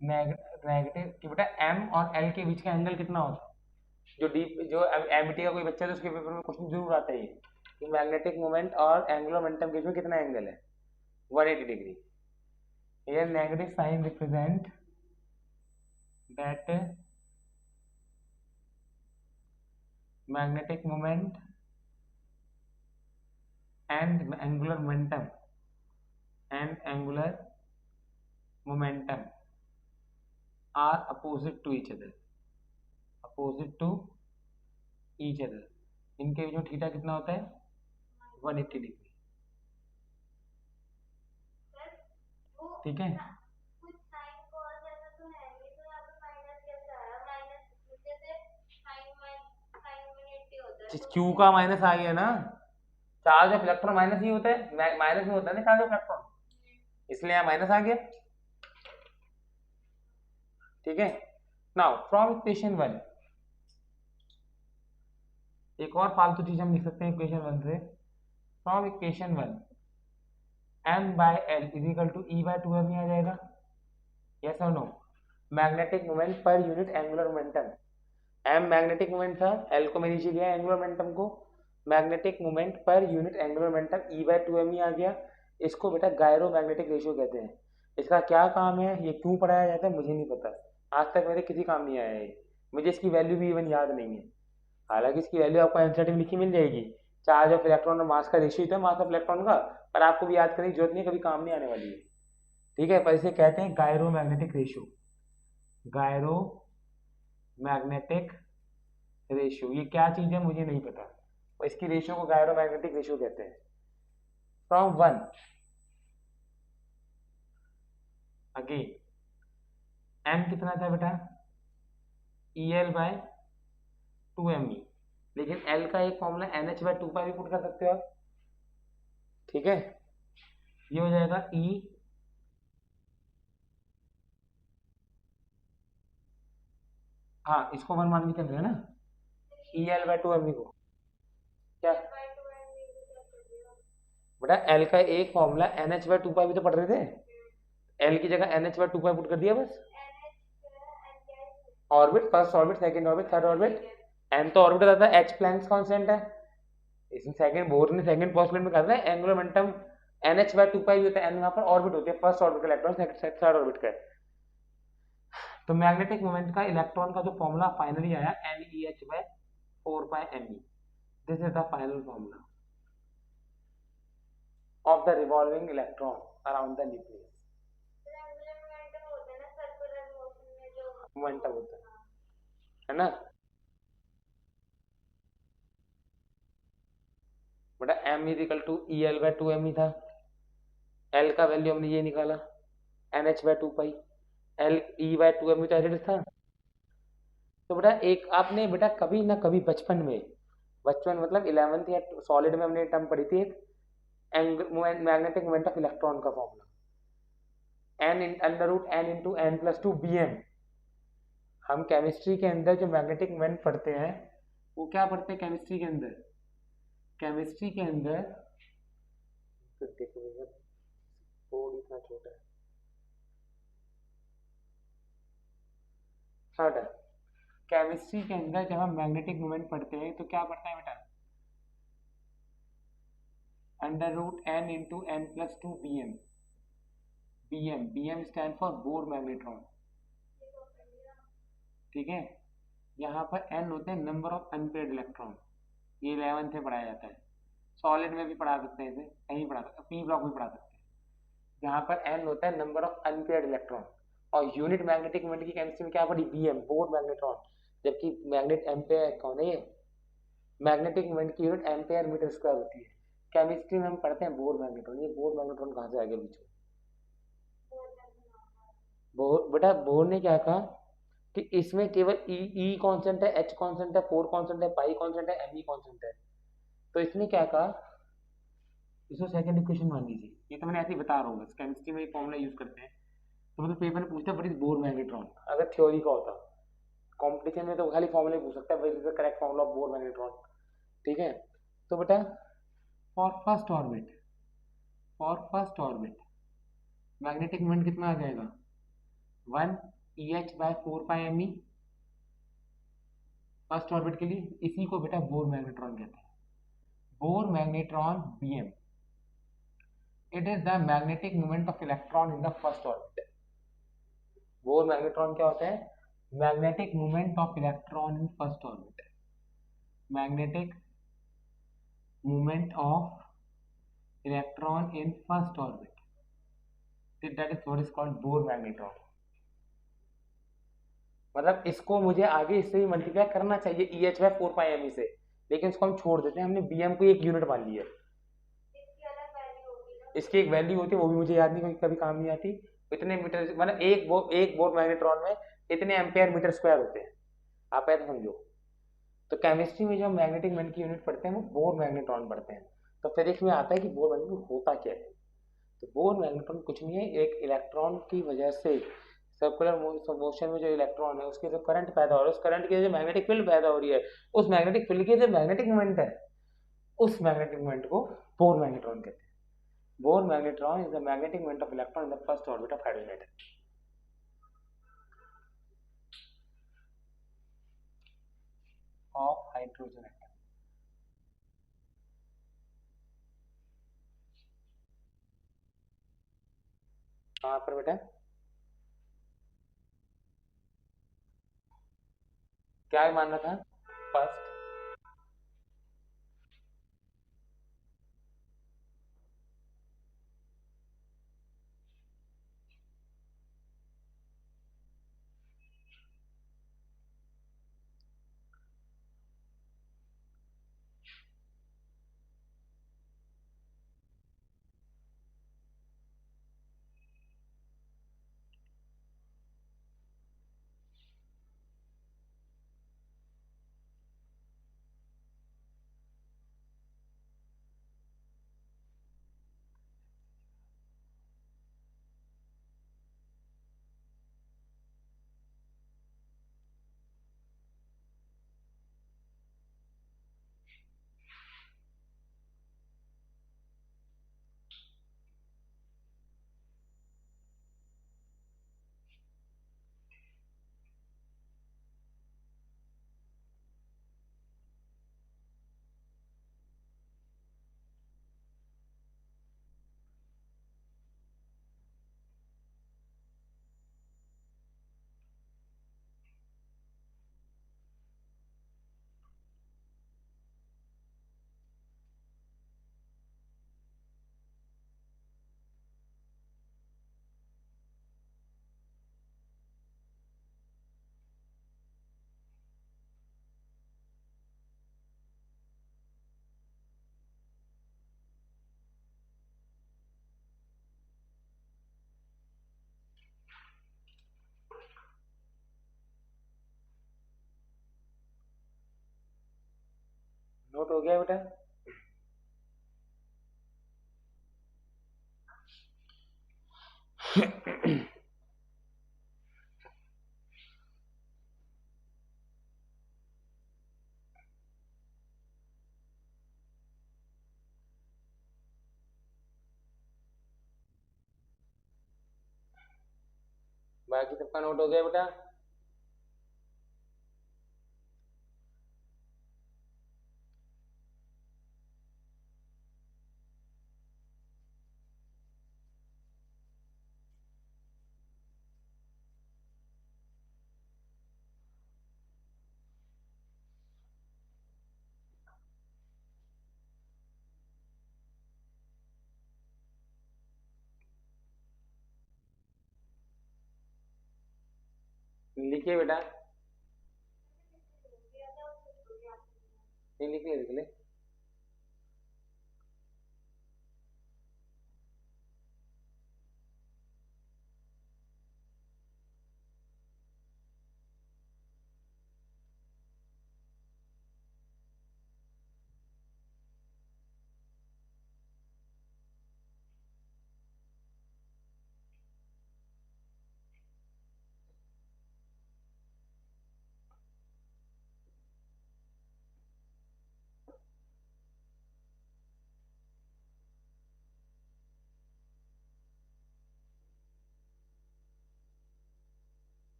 नेगेटिव कि बेटा m और l के बीच का एंगल कितना होता है, जो डीप जो एमईटी का कोई बच्चा है तो उसके पेपर में क्वेश्चन जरूर आता है कि मैग्नेटिक मोमेंट और एंगुलर मोमेंटम के बीच में कितना एंगल है, 180 degree. Here negative sign represent that magnetic moment and angular momentum are opposite to each other, इनके बीच में थीटा कितना होता है 180 डिग्री। ठीक है, क्यू का माइनस आ गया ना, चार्ज ऑफ इलेक्ट्रॉन माइनस ही होता है, माइनस में होता है ना चार्ज ऑफ इलेक्ट्रॉन, इसलिए यहाँ माइनस आ गया। ठीक है, नाउ फ्रॉम इक्वेशन 1 एक और फालतू चीज हम लिख सकते हैं इक्वेशन 1 से। From equation 1 m by L is equal to E by 2m आ जाएगा, यस और no. Magnetic moment per unit angular momentum, m magnetic moment था, l को मैं नीचे लिया एंगुलर मोमेंटम को, magnetic moment per unit angular momentum e by 2m आ गया। इसको बेटा गायरो मैग्नेटिक रेशियो कहते हैं। इसका क्या काम है, ये क्यों पढ़ाया जाता है मुझे नहीं पता, आज तक मेरे किसी काम नहीं आया है, मुझे इसकी वैल्यू भी इवन याद नहीं है। हालांकि इसकी वैल्यू आपको एनसीईआरटी में लिखी मिल जाएगी, चार्ज ऑफ इलेक्ट्रॉन और मास का रेशियो था, मास ऑफ इलेक्ट्रॉन का, पर आपको भी याद करने की जरूरत नहीं, कभी काम नहीं आने वाली है। ठीक है, पर इसे कहते हैं gyro magnetic ratio, gyro magnetic ratio. ये क्या चीज है मुझे नहीं पता, और इसकी रेशियो को गायरो मैग्नेटिक रेशियो कहते हैं। फ्रॉम 1 अगेन m कितना था बेटा, EL बाय 2me, लेकिन L का एक फॉर्मूला NH बाय 2 भी पुट कर सकते हो आप। ठीक है, ये हो जाएगा E, हाँ इसको 1 मान के चल रहे हैं ना, EL बाय 2me को क्या बेटा, L का एक फॉर्मूला NH बाय 2 भी तो पढ़ रहे थे, L की जगह NH बाय 2 पुट कर दिया बस। Orbit, first orbit, second orbit, third orbit, n तो ऑर्बिट आता है, h प्लैंक्स कांस्टेंट है, इसमें सेकंड बोर ने सेकंड पोस्टुलेट में कहा है एंगुलर मोमेंटम NH बाय 2 भी होता है, n यहाँ पर ऑर्बिट होती है, फर्स्ट ऑर्बिट का इलेक्ट्रॉन, थर्ड ऑर्बिट का। तो मैग्नेटिक मोमेंट का इलेक्ट्रॉन का जो फॉर्मूला फाइनली आया NEH by 4πme, this is the final formula of the revolving electron around the nucleus. Momentum होता है ना बेटा, m is equal to EL by 2me था, L का वैल्यू हमने ये निकाला NH by 2 L E by 2me तो एसिड था। तो बेटा एक आपने बेटा कभी ना कभी बचपन में, बचपन मतलब 11th या सॉलिड में हमने टर्म पढ़ी थी, मैग्नेटिक मोमेंट ऑफ इलेक्ट्रॉन का formula n under root n into n plus 2 bm। हम केमिस्ट्री के अंदर जो मैग्नेटिक मोमेंट पढ़ते हैं वो क्या पढ़ते हैं केमिस्ट्री के अंदर, केमिस्ट्री के अंदर तो देखो बोर्ड इतना छोटा है, हाँ केमिस्ट्री के अंदर जब हम मैग्नेटिक मोमेंट पढ़ते हैं तो क्या पढ़ता है बेटा, under root n into n plus 2 bm, bm stand for Bohr magnetron. ठीक है, यहाँ पर n होते हैं नंबर ऑफ अनपेयर्ड इलेक्ट्रॉन, ये 11th से पढ़ाया जाता है, सॉलिड में भी पढ़ा सकते हैं, इसे कहीं पढ़ा सकते हैं, पी ब्लॉक भी पढ़ा सकते हैं। यहाँ पर n होता है नंबर ऑफ अनपेयर्ड इलेक्ट्रॉन, और यूनिट मैग्नेटिक मोमेंट की केमिस्ट्री में क्या पढ़ी, bm बोर मैग्नेट्रॉन, जबकि मैग्नेट एम्पेयर कौन है, ये मैग्नेटिक मोमेंट की यूनिट एम्पेयर मीटर स्क्वायर होती है। केमिस्ट्री में हम पढ़ते हैं बोर मैग्नेट्रॉन, ये बोर मैग्नेट्रॉन कहाँ से आ गया बीच में, बोर बेटा बोर ने क्या कहा कि इसमें केवल ई कांस्टेंट है, एच कांस्टेंट है, 4 कांस्टेंट है, पाई कांस्टेंट है, एम ई कांस्टेंट है। तो इसने क्या कहा, इसको सेकंड इक्वेशन मान लीजिए, ये तो मैंने ऐसे ही बता रहा हूँ बस, केमिस्ट्री में ये फॉर्मूला यूज करते हैं। तो मतलब पेपर में पूछता है व्हाट इज बोर मैग्नेट्रॉन, अगर थ्योरी का होता, कंपटीशन में तो खाली फॉर्मूला पूछ सकता है, what is the correct formula of bore magnetron. ठीक है, तो बेटा for first orbit, for first orbit magnetic moment कितना आ जाएगा, 1 EH bye 4πme first orbit के लिए, इसी को बेटा बोर मैग्नेट्रॉन कहते हैं, bore magnetron bm, it is the magnetic moment of electron in the first orbit. Bore magnetron क्या होता है, magnetic moment of electron in first orbit, magnetic moment of electron in first orbit, that is what is called bore magnetron. मतलब इसको मुझे आगे इससे भी multiply करना चाहिए EH बाय 4πme से, लेकिन इसको हम छोड़ देते हैं, हमने bm को एक यूनिट मान लिया, इसकी एक वैल्यू होती है वो भी मुझे याद नहीं, कभी काम नहीं आती। इतने मीटर मतलब एक बोर मैग्नेट्रॉन में इतने एम्पेयर मीटर स्क्वायर होते हैं, आप ऐसा समझो। तो केमिस्ट्री में जो हम मैग्नेटिक मोमेंट की यूनिट पढ़ते हैं वो बोर मैग्नेट्रॉन पढ़ते हैं। तो फिजिक्स में आता है कि बोर मैग्नेट्रॉन होता क्या है, तो बोर मैग्नेट्रॉन कुछ नहीं है, एक इलेक्ट्रॉन की वजह से सर्कुलर मोशन में जो इलेक्ट्रॉन है उसके जो करंट पैदा हो रहा है, उस करंट की जो मैग्नेटिक फील्ड पैदा हो रही है, उस मैग्नेटिक फील्ड की जो मैग्नेटिक मोमेंट है, उस मैग्नेटिक मोमेंट को बोर मैग्नेट्रॉन कहते हैं। Bore magnetron is the magnetic moment of electron in the first orbit of hydrogen atom. Of hydrogen atom. कहाँ पर बेटा? क्या मानना था फर्स्ट? नोट हो गया बेटा? बाकी सबका नोट हो गया बेटा? लिखिए बेटा। नहीं लिख ले।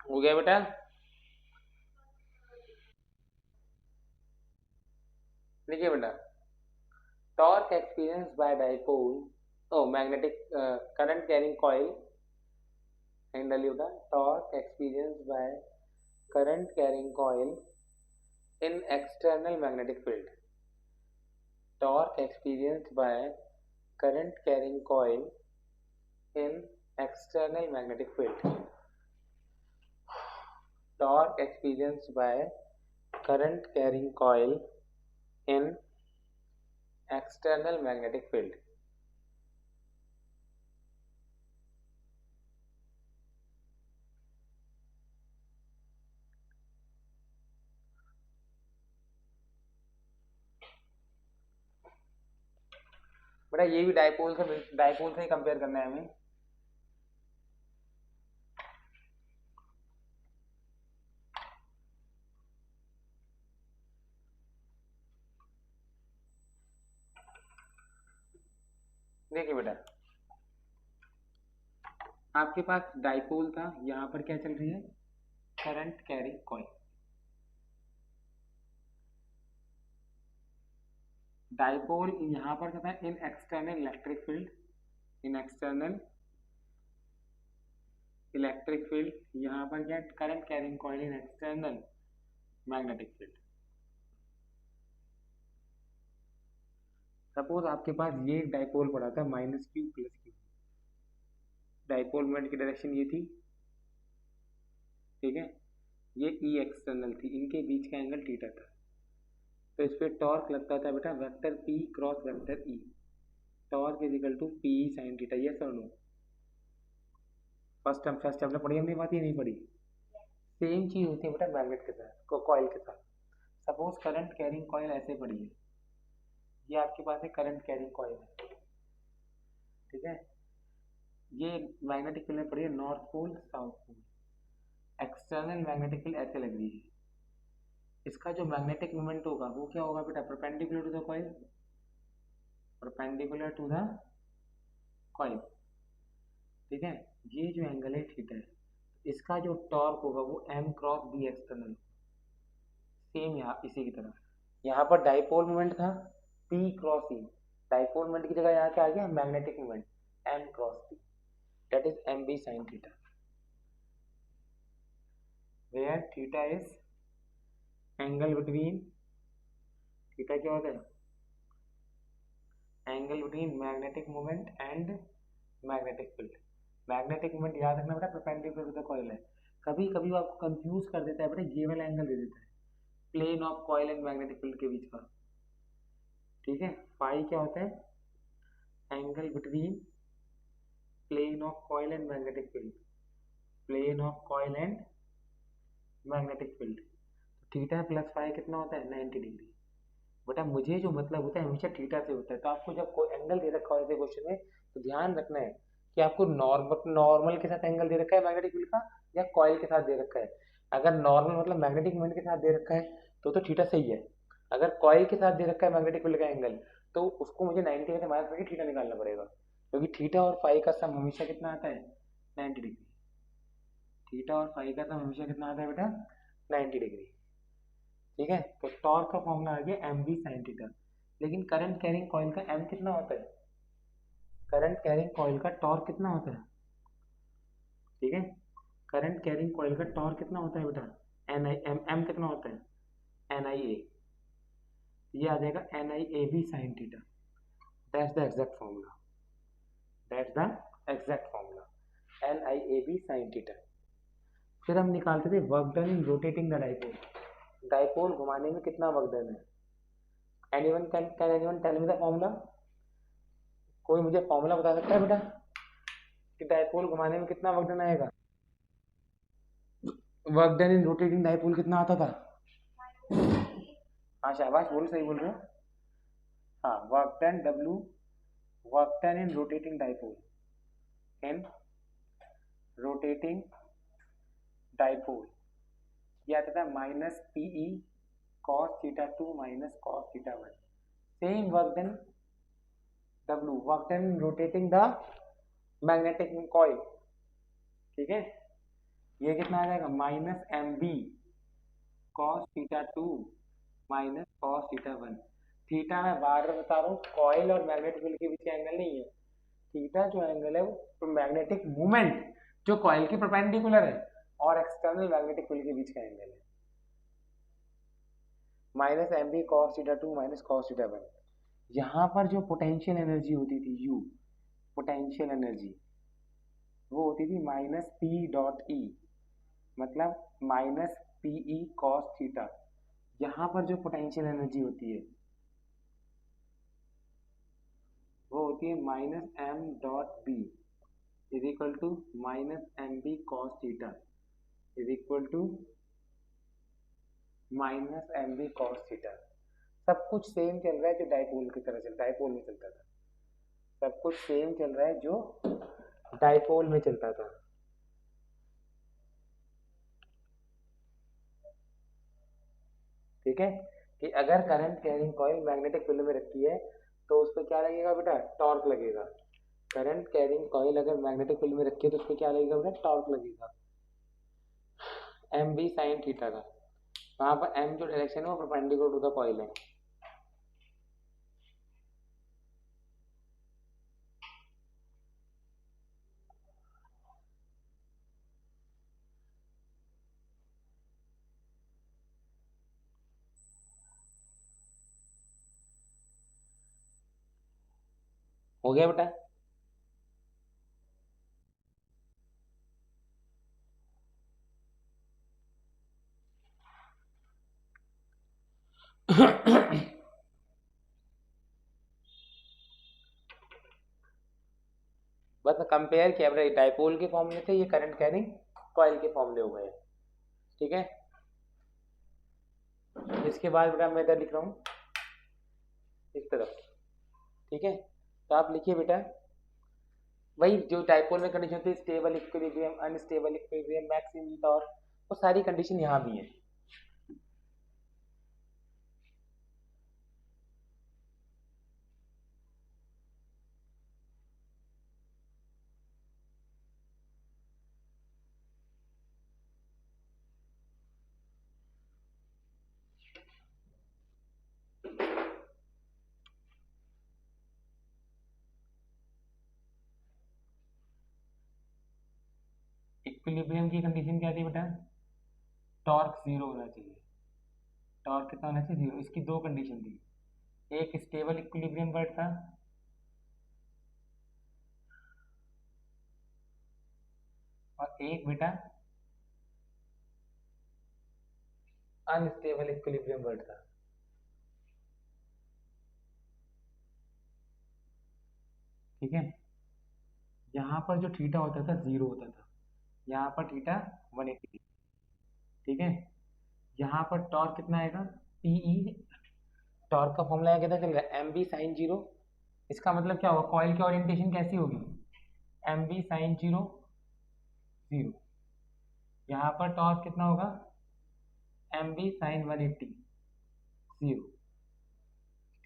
हो गया बेटा? लिखिए बेटा। Torque experience by dipole, oh magnetic current carrying coil and W का torque experience by current carrying coil in external magnetic field, torque experience by current carrying coil in external magnetic field, torque experienced by current carrying coil in external magnetic field. बेटा ये भी dipole से ही compare करना है हमें। देखिए बेटा आपके पास डाइपोल था, यहाँ पर क्या चल रही है, करंट कैरिंग कॉइल। डाइपोल यहाँ पर क्या था, इन external electric field, in external electric field, यहाँ पर क्या, current carrying coil in external magnetic field. Suppose आपके पास ये डाइपोल पड़ा था minus Q plus Q, dipole moment की डायरेक्शन ये थी, ठीक है, ये ई एक्सटर्नल थी, इनके बीच का एंगल थीटा था, तो इस पे टॉर्क लगता था बेटा vector P cross vector E, torque is equal to P sine theta, yes और नो। फर्स्ट हमने पढ़ी, हमने बात ही नहीं पढ़ी। सेम चीज होती है बेटा मैग्नेट के साथ, कॉइल के साथ। सपोज करंट कैरिंग कॉइल ऐसे पड़ी है, ये आपके पास एक करंट कैरिंग कॉइल है, ठीक है, ये मैग्नेटिक फील्ड में पड़ी है north pole south pole, external magnetic field ऐसे लग रही है, इसका जो मैग्नेटिक मोमेंट होगा वो क्या होगा बेटा, perpendicular to the coil, perpendicular to the coil, ठीक है, ये जो एंगल है थीटा है, इसका जो टॉर्क होगा वो m cross B external, same यहाँ इसी की तरह, यहाँ पर डाइपोल मोमेंट था p cross e, dipole moment की जगह यहाँ क्या आ गया, magnetic moment m cross p, that is mb sin theta, where theta is angle between, theta क्या होता है, angle between magnetic moment and magnetic field. Magnetic moment याद रखना बेटा परपेंडिकुलर टू द कॉइल है, कभी कभी वो आपको कंफ्यूज कर देता है बेटा, ये वाला एंगल दे देता है plane of coil and magnetic field के बीच का, ठीक है, फाई क्या होता है, angle between plane of coil and magnetic field, plane of coil and magnetic field, theta plus phi कितना होता है, 90 डिग्री। बेटा मुझे जो मतलब होता है हमेशा थीटा से होता है, तो आपको जब कोई एंगल दे रखा है क्वेश्चन में तो ध्यान रखना है कि आपको नॉर्मल के साथ एंगल दे रखा है मैग्नेटिक फील्ड का या कॉइल के साथ दे रखा है। अगर नॉर्मल मतलब मैग्नेटिक मोमेंट के साथ दे रखा है तो थीटा सही है, अगर कॉइल के साथ दे रखा है मैग्नेटिक फील्ड का एंगल तो उसको मुझे 90 में से माइनस करके थीटा निकालना पड़ेगा, क्योंकि थीटा और फाई का सम हमेशा कितना आता है, 90 डिग्री। थीटा और फाई का सम हमेशा कितना आता है बेटा, 90 डिग्री, ठीक है। तो टॉर्क का फॉर्मूला आ गया एम बी साइन थीटा, लेकिन करंट कैरिंग कॉइल का एम कितना होता है, करंट कैरिंग कॉइल का टॉर्क कितना होता है, ठीक है, करंट कैरिंग कॉइल का टॉर्क कितना होता है बेटा, एन आई एम, एम कितना होता है, एन आई ए, ये आ जाएगा N I A B sine theta, that's the exact formula, that's the exact formula, N I A B sine theta. फिर हम निकालते थे work done in rotating the dipole, dipole घुमाने में कितना वर्क डन है, anyone can anyone tell me the formula, कोई मुझे फॉर्मूला बता सकता है बेटा कि डाइपोल घुमाने में कितना वर्क डन आएगा, work done in rotating dipole कितना आता था, हाँ शाबाश बोल, सही बोल रहे हो, हाँ work done W, work done in rotating dipole, in rotating dipole ये आता था minus PE cos theta 2 minus cos theta 1, same work done W, work done rotating the magnetic coil, ठीक है, ये कितना आ जाएगा minus M B cos theta 2 minus cos theta 1, theta मैं बार बार बता रहा हूँ कॉइल और मैग्नेटिक फील्ड के बीच का एंगल नहीं है, थीटा जो एंगल है वो मैग्नेटिक मोमेंट जो कॉइल के परपेंडिकुलर है और एक्सटर्नल मैग्नेटिक फील्ड के बीच का एंगल है। Minus M B cos theta 2 minus cos theta 1। यहाँ पर जो पोटेंशियल एनर्जी होती थी यू, पोटेंशियल एनर्जी वो होती थी माइनस पी डॉट ई, मतलब minus P E cos theta. यहाँ पर जो पोटेंशियल एनर्जी होती है वो होती है minus M dot B is equal to minus M B cos theta is equal to minus M B cos theta. सब कुछ सेम चल रहा है जो डाइपोल की तरह डाइपोल में चलता था। सब कुछ सेम चल रहा है जो डाइपोल में चलता था। ठीक है, कि अगर current carrying coil magnetic field में रखी है तो उस पर क्या लगेगा बेटा, टॉर्क लगेगा। करंट कैरिंग कॉइल अगर मैग्नेटिक फील्ड में रखी है तो उस पर क्या लगेगा बेटा, टॉर्क लगेगा एम बी साइन थीटा का। वहां पर एम जो डायरेक्शन है वो परपेंडिकुलर टू द कॉइल है। हो गया बेटा? बस कंपेयर किया बेटा, डाइपोल के फॉर्म में थे, ये करंट कैरिंग कॉइल के फॉर्म में हो गए। ठीक है, इसके बाद बेटा मैं इधर लिख रहा हूँ इस तरफ। ठीक है, तो आप लिखिए बेटा वही जो डाइपोल में कंडीशन थी, stable equilibrium, unstable equilibrium, maximum torque, वो सारी कंडीशन यहाँ भी है। इक्विलिब्रियम की कंडीशन क्या थी बेटा, टॉर्क जीरो होना चाहिए। टॉर्क कितना होना चाहिए, जीरो। इसकी दो कंडीशन थी, एक स्टेबल इक्विलिब्रियम वर्ड था और एक बेटा अनस्टेबल इक्विलिब्रियम वर्ड था। ठीक है, यहाँ पर जो थीटा होता था जीरो होता था, यहाँ पर थीटा 180। ठीक है, यहाँ पर टॉर्क कितना आएगा, पीई। टॉर्क का फॉर्मूला कितना चल रहा है, एम बी साइन जीरो। इसका मतलब क्या होगा, कॉइल की ओरिएंटेशन कैसी होगी, M B sine zero zero. यहाँ पर टॉर्क कितना होगा, एम बी साइन 180 जीरो।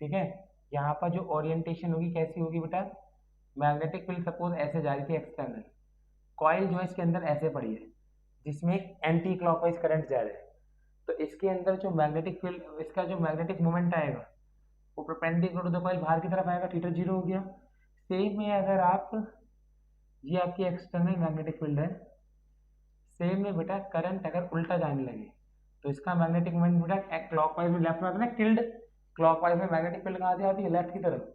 ठीक है, यहाँ पर जो ओरिएंटेशन होगी कैसी होगी बेटा, मैग्नेटिक फील्ड सपोज ऐसे जा रही थी एक्सटर्नल, कॉइल जो है इसके अंदर ऐसे पड़ी है जिसमें एक एंटी क्लॉकवाइज करंट जा रहा है, तो इसके अंदर जो मैग्नेटिक फील्ड, इसका जो मैग्नेटिक मोमेंट आएगा वो परपेंडिकुलर टू द कॉइल बाहर की तरफ आएगा, थीटा जीरो हो गया। सेम में अगर आप, ये आपकी एक्सटर्नल मैग्नेटिक फील्ड है, सेम में बेटा करंट अगर उल्टा जाने लगे तो इसका मैग्नेटिक मोमेंट बेटा क्लॉकवाइज में लेफ्ट में आता है ना, टिल्ड क्लॉकवाइज में मैग्नेटिक फील्ड कहाँ से आती है, लेफ्ट की तरफ।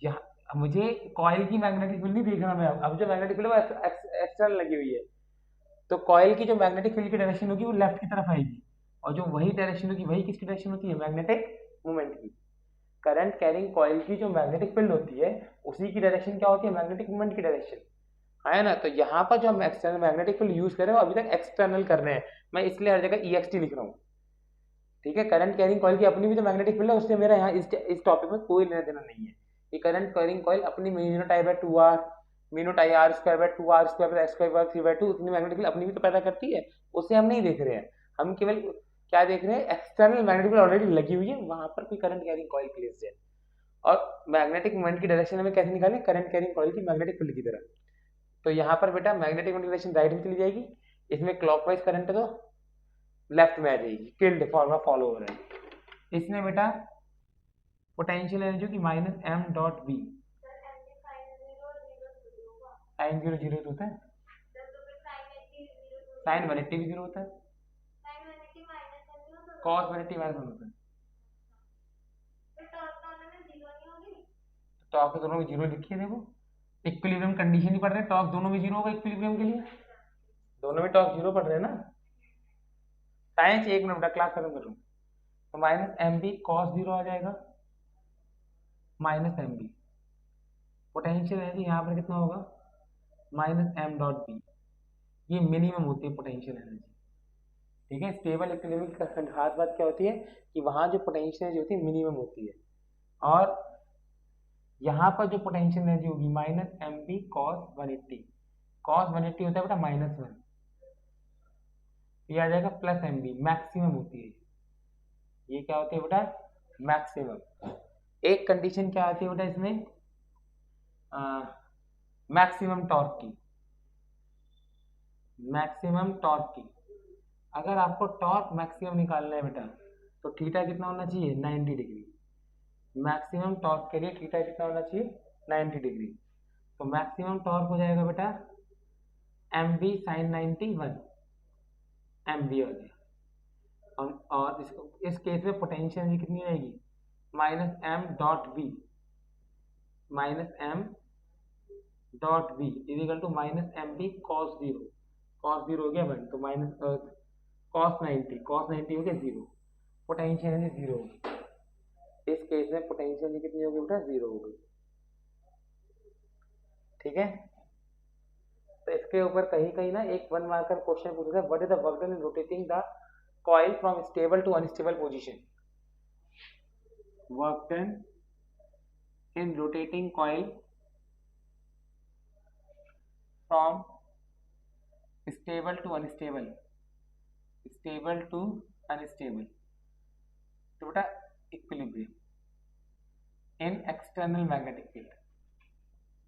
यहाँ मुझे कॉइल की मैग्नेटिक फील्ड नहीं देखना, मैं अब जो मैग्नेटिक फील्ड है वो एक्सटर्नल लगी हुई है, तो कॉइल की जो मैग्नेटिक फील्ड की डायरेक्शन होगी वो लेफ्ट की तरफ आएगी, और जो वही डायरेक्शन होगी वही किसकी डायरेक्शन होती है, मैग्नेटिक मूवमेंट की। करंट कैरिंग कॉइल की जो मैग्नेटिक फील्ड होती है उसी की डायरेक्शन क्या होती है, मैग्नेटिक मूवमेंट की डायरेक्शन है ना। तो यहाँ पर जो हम एक्सटर्नल मैग्नेटिक फील्ड यूज कर रहे हैं अभी तक एक्सटर्नल कर रहे हैं, मैं इसलिए हर जगह EXT लिख रहा हूँ। ठीक है, करंट कैरिंग कॉइल की अपनी भी तो मैग्नेटिक फील्ड है, उससे मेरा यहाँ इस टॉपिक में कोई लेना देना नहीं है। ये करंट कैरिंग कॉइल अपनी mu naught I by 2R, mu naught I R square by 2R square plus x square by 3/2 उतनी मैग्नेटिक फील्ड अपनी भी तो पैदा करती है, उससे हम नहीं देख रहे हैं। हम केवल क्या देख रहे हैं, एक्सटर्नल मैग्नेटिक फील्ड ऑलरेडी लगी हुई है, वहां पर कोई करंट कैरिंग कॉइल प्लेस्ड है, और मैग्नेटिक मोमेंट की डायरेक्शन हमें कैसे निकालें, करंट कैरिंग कॉइल की मैग्नेटिक फील्ड की तरह। तो यहाँ पर बेटा मैग्नेटिक डायरेक्शन राइट में चली जाएगी, इसमें क्लॉकवाइज करंट है तो लेफ्ट में आ जाएगी, टिल्ड फॉर्मा फॉलो हो रहा है। इसमें बेटा पोटेंशियल एनर्जी की minus M dot B, sine zero zero होता है, साइन 180 भी जीरो होता है, कॉस 180 माइनस 1 होता है। टॉर्क तो दोनों में जीरो लिखी है, देखो इक्विलिब्रियम कंडीशन ही पढ़ रहे हैं, टॉर्क दोनों में जीरो होगा इक्विलिब्रियम के लिए, दोनों में टॉर्क जीरो पढ़ रहे हैं ना। साइंस 1 मिनट क्लास खत्म कर लूँ, तो minus M B cos zero आ जाएगा, minus M B potential energy यहाँ पर कितना होगा, माइनस एम डॉट बी, ये मिनिमम होती है पोटेंशियल एनर्जी। ठीक है, स्टेबल इक्विलिब्रियम की खास बात क्या होती है कि वहां जो पोटेंशियल एनर्जी होती है मिनिमम होती है, और यहाँ पर जो पोटेंशियल एनर्जी होगी minus M B cos 180, cos 180 होता है बेटा माइनस 1, ये आ जाएगा प्लस एम बी, मैक्सिमम होती है, ये क्या होती है बेटा मैक्सिमम। एक कंडीशन क्या आती है बेटा इसमें, मैक्सिमम टॉर्क की, मैक्सिमम टॉर्क की, अगर आपको टॉर्क मैक्सिमम निकालना है बेटा तो थीटा कितना होना चाहिए 90 डिग्री, मैक्सिमम टॉर्क के लिए थीटा कितना होना चाहिए 90 डिग्री, तो मैक्सिमम टॉर्क हो जाएगा बेटा M B sine 91 M B आ गया, और इस केस में पोटेंशियल एनर्जी कितनी रहेगी minus M dot B, minus M dot B equal to minus M B cos zero, cos zero हो गया वन, तो माइनस कॉस 90, कॉस 90 हो गया जीरो, पोटेंशियल एनर्जी जीरो होगी, इस केस में पोटेंशियल एनर्जी कितनी होगी बेटा जीरो हो गई। ठीक है, तो इसके ऊपर कहीं कहीं ना एक 1 मार्कर क्वेश्चन पूछा है, what is the work done in rotating the coil from stable to unstable position, work done in rotating coil from stable to unstable, stable to unstable, तो बेटा equilibrium in external magnetic field,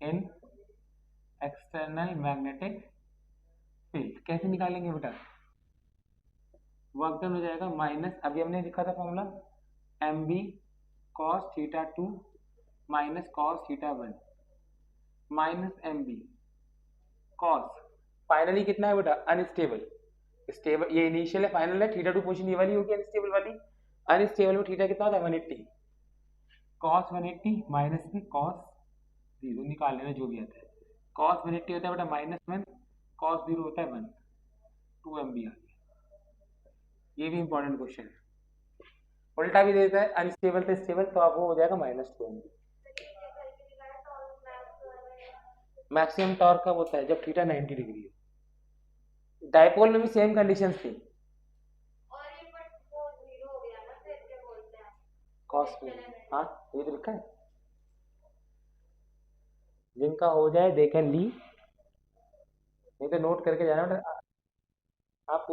in external magnetic field कैसे निकालेंगे बेटा, work done हो जाएगा minus, अभी हमने लिखा था formula M B cos theta 2 minus cos theta 1 minus M B cos, finally कितना है बेटा अनस्टेबल, स्टेबल ये इनिशियल है, फाइनल है, थीटा 2 पोजीशन ये वाली होगी अनस्टेबल वाली, अनस्टेबल में थीटा कितना होता है 180, कॉस 180 माइनस में कॉस जीरो निकाल लेना जो भी आता है, कॉस 180 होता है बेटा माइनस 1, कॉस जीरो होता है 1, 2 एम बी आ गया, ये भी इंपॉर्टेंट क्वेश्चन है, उल्टा भी देता है अनस्टेबल से स्टेबल, तो अब वो हो जाएगा minus 2 M B. Maximum torque कब होता है जब थीटा 90 डिग्री हो, डायपोल में भी सेम कंडीशंस थी, कॉस में, हाँ ये तो लिखा है, जिनका हो जाए दे कैन ली, नहीं तो नोट करके जाना, आप